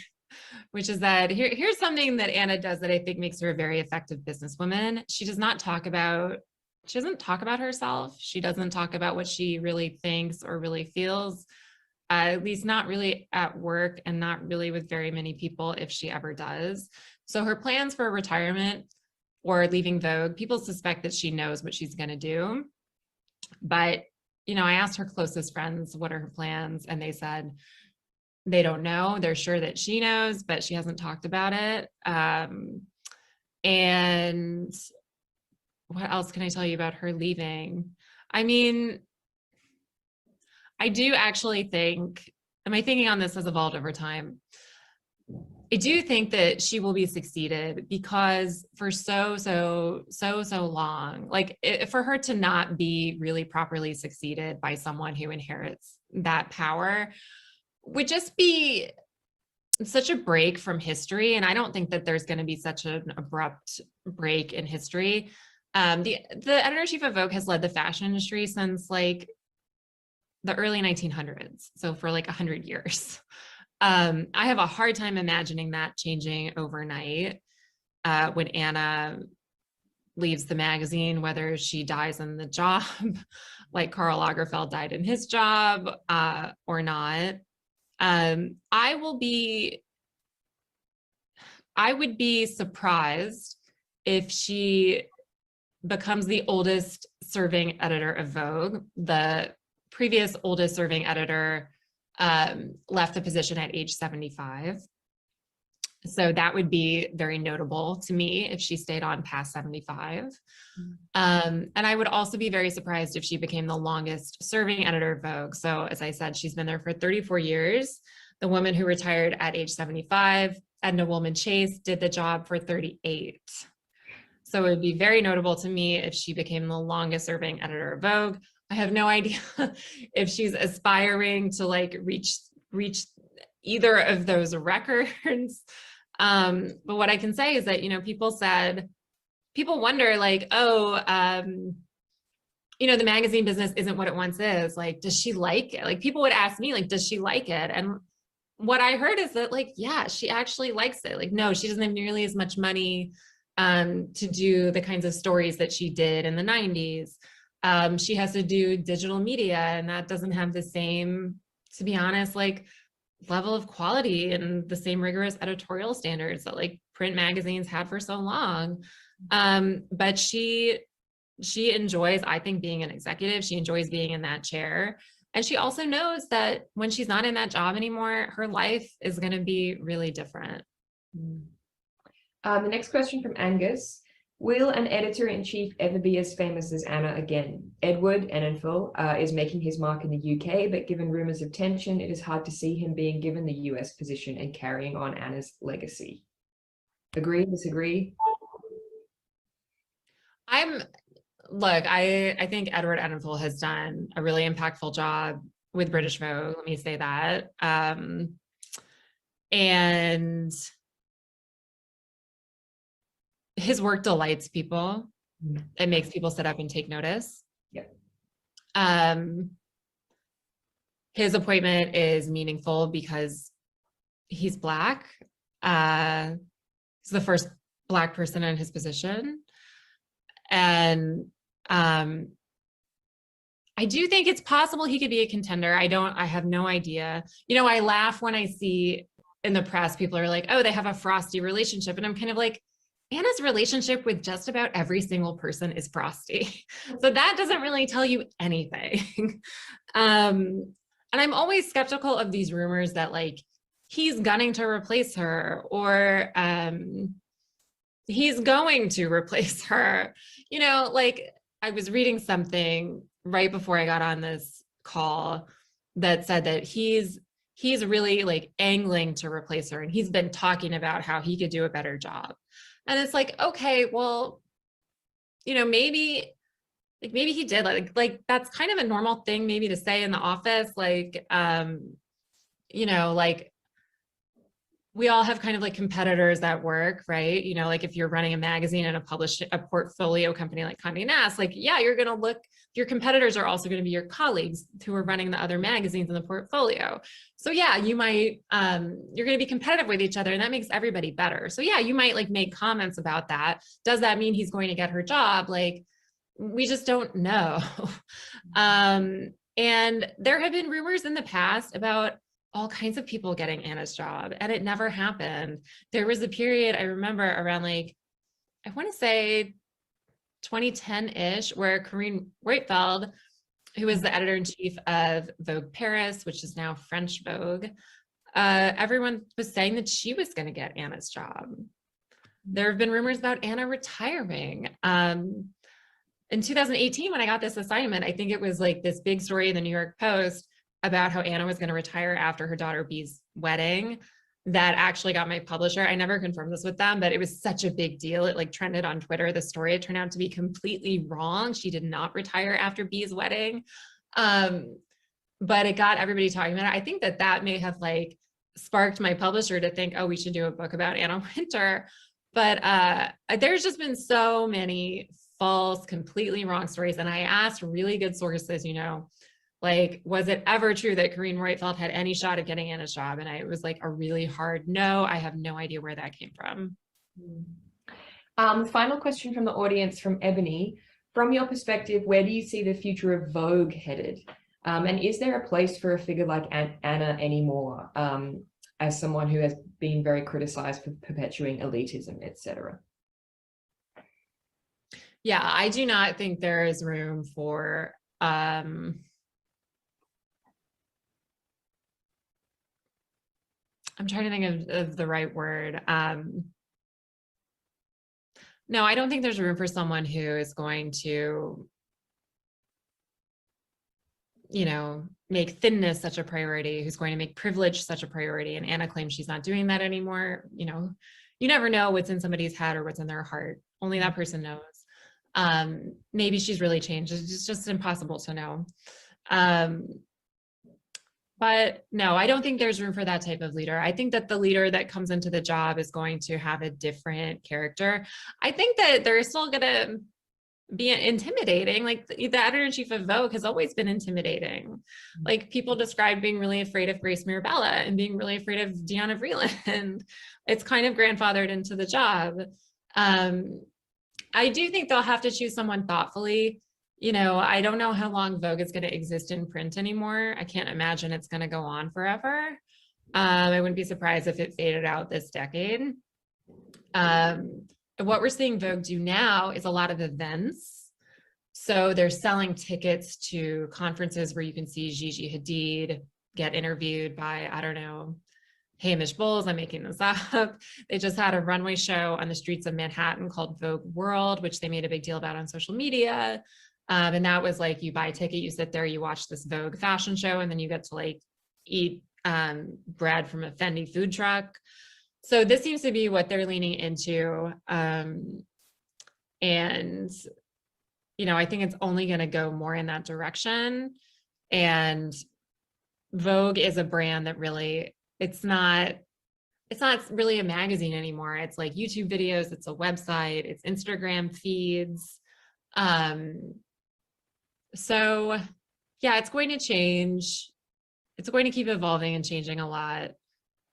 which is that here's something that Anna does that I think makes her a very effective businesswoman. She doesn't talk about herself. She doesn't talk about what she really thinks or really feels, at least not really at work, and not really with very many people, if she ever does. So her plans for retirement or leaving Vogue, people suspect that she knows what she's going to do. But, you know, I asked her closest friends, what are her plans? And they said they don't know. They're sure that she knows, but she hasn't talked about it. And what else can I tell you about her leaving? I mean, I do actually think, and my thinking on this has evolved over time, I do think that she will be succeeded, because for so long, like, for her to not be really properly succeeded by someone who inherits that power would just be such a break from history. And I don't think that there's going to be such an abrupt break in history. The editor-in-chief of Vogue has led the fashion industry since like the early 1900s. So for like 100 years. I have a hard time imagining that changing overnight when Anna leaves the magazine, whether she dies in the job, like Karl Lagerfeld died in his job, or not. I would be surprised if she becomes the oldest serving editor of Vogue. The previous oldest serving editor left the position at age 75. So that would be very notable to me if she stayed on past 75. And I would also be very surprised if she became the longest serving editor of Vogue. So as I said, she's been there for 34 years. The woman who retired at age 75, Edna Woolman-Chase, did the job for 38. So it would be very notable to me if she became the longest serving editor of Vogue. I have no idea if she's aspiring to like reach either of those records. But what I can say is that, you know, people wonder like, oh, you know, the magazine business isn't what it once is. Like, does she like it? Like, people would ask me, like, does she like it? And what I heard is that, like, yeah, she actually likes it. Like, no, she doesn't have nearly as much money to do the kinds of stories that she did in the 90s. She has to do digital media, and that doesn't have the same, to be honest, like, level of quality and the same rigorous editorial standards that like print magazines had for so long. But she enjoys, I think, being an executive. She enjoys being in that chair. And she also knows that when she's not in that job anymore, her life is going to be really different. The next question from Angus. Will an editor-in-chief ever be as famous as Anna again? Edward Enninful is making his mark in the UK, but given rumors of tension, it is hard to see him being given the US position and carrying on Anna's legacy. Agree, disagree? I think Edward Enninful has done a really impactful job with British Vogue, let me say that. And his work delights people. It makes people sit up and take notice. Yep. His appointment is meaningful because he's Black. He's the first Black person in his position. And I do think it's possible he could be a contender. I have no idea. You know, I laugh when I see in the press, people are like, oh, they have a frosty relationship. And I'm kind of like, Anna's relationship with just about every single person is frosty. So that doesn't really tell you anything. And I'm always skeptical of these rumors that like, he's gunning to replace her, or he's going to replace her. You know, like I was reading something right before I got on this call that said that he's really like angling to replace her. And he's been talking about how he could do a better job. And it's like, okay, well, you know, maybe he did, like that's kind of a normal thing maybe to say in the office. Like, you know, like we all have kind of like competitors at work, right? You know, like if you're running a magazine and a portfolio company like Condé Nast, like, yeah, you're going to look, your competitors are also going to be your colleagues who are running the other magazines in the portfolio. So yeah, you might, you're going to be competitive with each other, and that makes everybody better. So yeah, you might like make comments about that. Does that mean he's going to get her job? Like, we just don't know. And there have been rumors in the past about all kinds of people getting Anna's job, and it never happened. There was a period I remember around like, I want to say 2010-ish, where Corinne Reutfeld, who was the editor-in-chief of Vogue Paris, which is now French Vogue, everyone was saying that she was going to get Anna's job. There have been rumors about Anna retiring. In 2018, when I got this assignment, I think it was like this big story in the New York Post about how Anna was going to retire after her daughter Bee's wedding. That actually got my publisher. I never confirmed this with them, but it was such a big deal. It like trended on Twitter. The story, it turned out to be completely wrong. She did not retire after Bee's wedding. But it got everybody talking about it. I think that may have like sparked my publisher to think, oh, we should do a book about Anna Wintour. But there's just been so many false, completely wrong stories. And I asked really good sources, you know, like, was it ever true that Corinne Reutfeld had any shot at getting Anna's job? And it was like a really hard no. I have no idea where that came from. Final question from the audience from Ebony. From your perspective, where do you see the future of Vogue headed? And is there a place for a figure like Anna anymore, as someone who has been very criticized for perpetuating elitism, etc.? Yeah, I do not think there is room for I'm trying to think of the right word. No, I don't think there's room for someone who is going to, you know, make thinness such a priority, who's going to make privilege such a priority. And Anna claims she's not doing that anymore. You know, you never know what's in somebody's head or what's in their heart. Only that person knows. Maybe she's really changed. It's just impossible to know. But no, I don't think there's room for that type of leader. I think that the leader that comes into the job is going to have a different character. I think that they're still going to be intimidating. Like the editor-in-chief of Vogue has always been intimidating. Like people describe being really afraid of Grace Mirabella and being really afraid of Deanna Vreeland. It's kind of grandfathered into the job. I do think they'll have to choose someone thoughtfully. You know, I don't know how long Vogue is going to exist in print anymore. I can't imagine it's going to go on forever. I wouldn't be surprised if it faded out this decade. what we're seeing Vogue do now is a lot of events. So they're selling tickets to conferences where you can see Gigi Hadid get interviewed by, I don't know, Hamish Bowles, I'm making this up. They just had a runway show on the streets of Manhattan called Vogue World, which they made a big deal about on social media. And that was like, you buy a ticket, you sit there, you watch this Vogue fashion show, and then you get to like eat bread from a Fendi food truck. So this seems to be what they're leaning into. And, you know, I think it's only going to go more in that direction. And Vogue is a brand that really, it's not really a magazine anymore. It's like YouTube videos, it's a website, it's Instagram feeds. So yeah, it's going to change. It's going to keep evolving and changing a lot.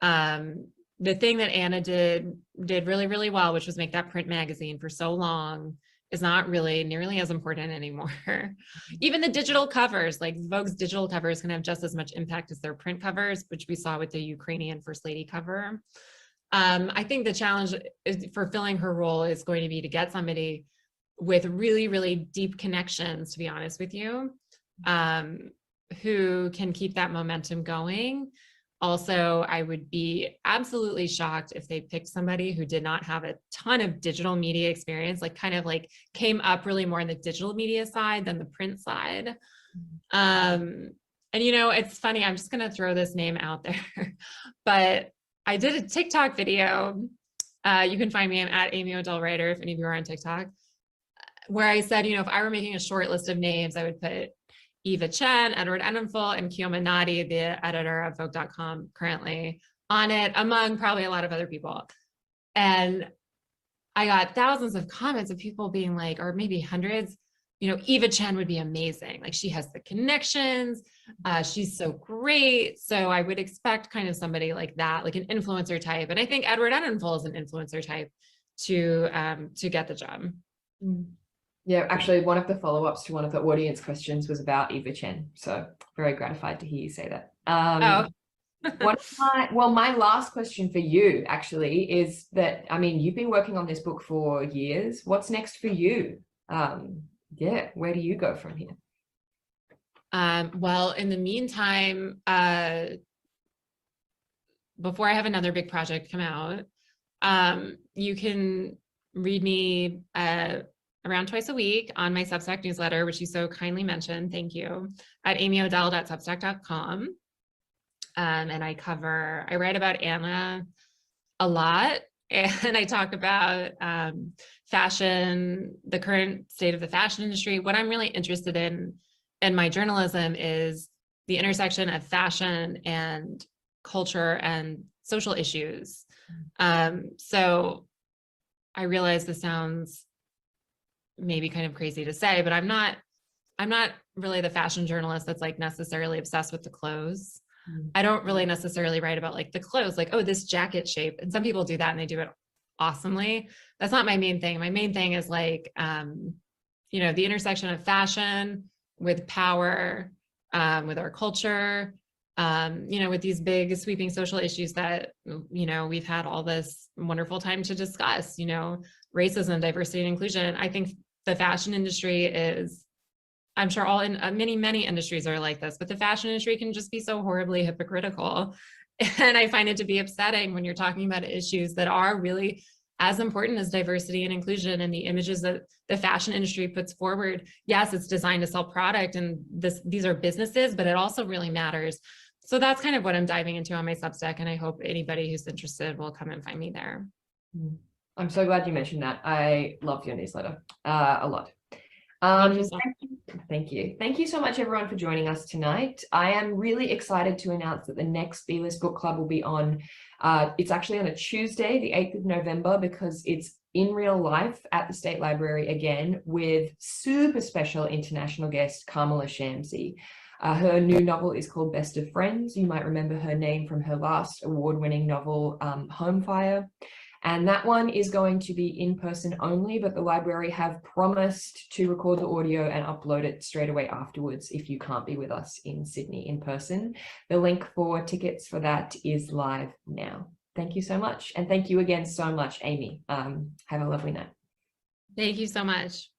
The thing that Anna did really, really well, which was make that print magazine for so long, is not really nearly as important anymore. Even the digital covers, like Vogue's digital covers, can have just as much impact as their print covers, which we saw with the Ukrainian First Lady cover. I think the challenge for filling her role is going to be to get somebody with really, really deep connections, to be honest with you, who can keep that momentum going. Also, I would be absolutely shocked if they picked somebody who did not have a ton of digital media experience, like kind of like came up really more on the digital media side than the print side. And, you know, it's funny, I'm just going to throw this name out there, but I did a TikTok video. You can find me at Amy Odell Writer if any of you are on TikTok, where I said, you know, if I were making a short list of names, I would put Eva Chen, Edward Enninful, and Kioma Nadi, the editor of Vogue.com currently, on it, among probably a lot of other people. And I got thousands of comments of people being like, or maybe hundreds, you know, Eva Chen would be amazing. Like, she has the connections. She's so great. So I would expect kind of somebody like that, like an influencer type. And I think Edward Enninful is an influencer type to get the job. Yeah, actually, one of the follow-ups to one of the audience questions was about Eva Chen. So very gratified to hear you say that. My last question for you actually is that, I mean, you've been working on this book for years. What's next for you? Yeah, where do you go from here? Well, in the meantime, before I have another big project come out, you can read me around twice a week on my Substack newsletter, which you so kindly mentioned, thank you, at amyodell.substack.com. And I write about Anna a lot, and I talk about fashion, the current state of the fashion industry. What I'm really interested in my journalism is the intersection of fashion and culture and social issues. So I realize this sounds maybe kind of crazy to say, but I'm not really the fashion journalist that's like necessarily obsessed with the clothes. I don't really necessarily write about like the clothes, like, oh, this jacket shape. And some people do that and they do it awesomely. That's not my main thing. My main thing is like, you know, the intersection of fashion with power, with our culture, you know, with these big sweeping social issues that, you know, we've had all this wonderful time to discuss, you know, racism, diversity, and inclusion. I think the fashion industry is, I'm sure all in many industries are like this, but the fashion industry can just be so horribly hypocritical. And I find it to be upsetting when you're talking about issues that are really as important as diversity and inclusion, and the images that the fashion industry puts forward. Yes, it's designed to sell product, and these are businesses, but it also really matters. So that's kind of what I'm diving into on my Substack, and I hope anybody who's interested will come and find me there. I'm so glad you mentioned that. I loved your newsletter a lot. Thank you. Thank you so much, everyone, for joining us tonight. I am really excited to announce that the next B-List Book Club will be on, it's actually on a Tuesday, the 8th of November, because it's in real life at the State Library again with super special international guest, Kamala Shamsi. Her new novel is called Best of Friends. You might remember her name from her last award-winning novel, Home Fire. And that one is going to be in person only, but the library have promised to record the audio and upload it straight away afterwards if you can't be with us in Sydney in person. The link for tickets for that is live now. Thank you so much. And thank you again so much, Amy. Have a lovely night. Thank you so much.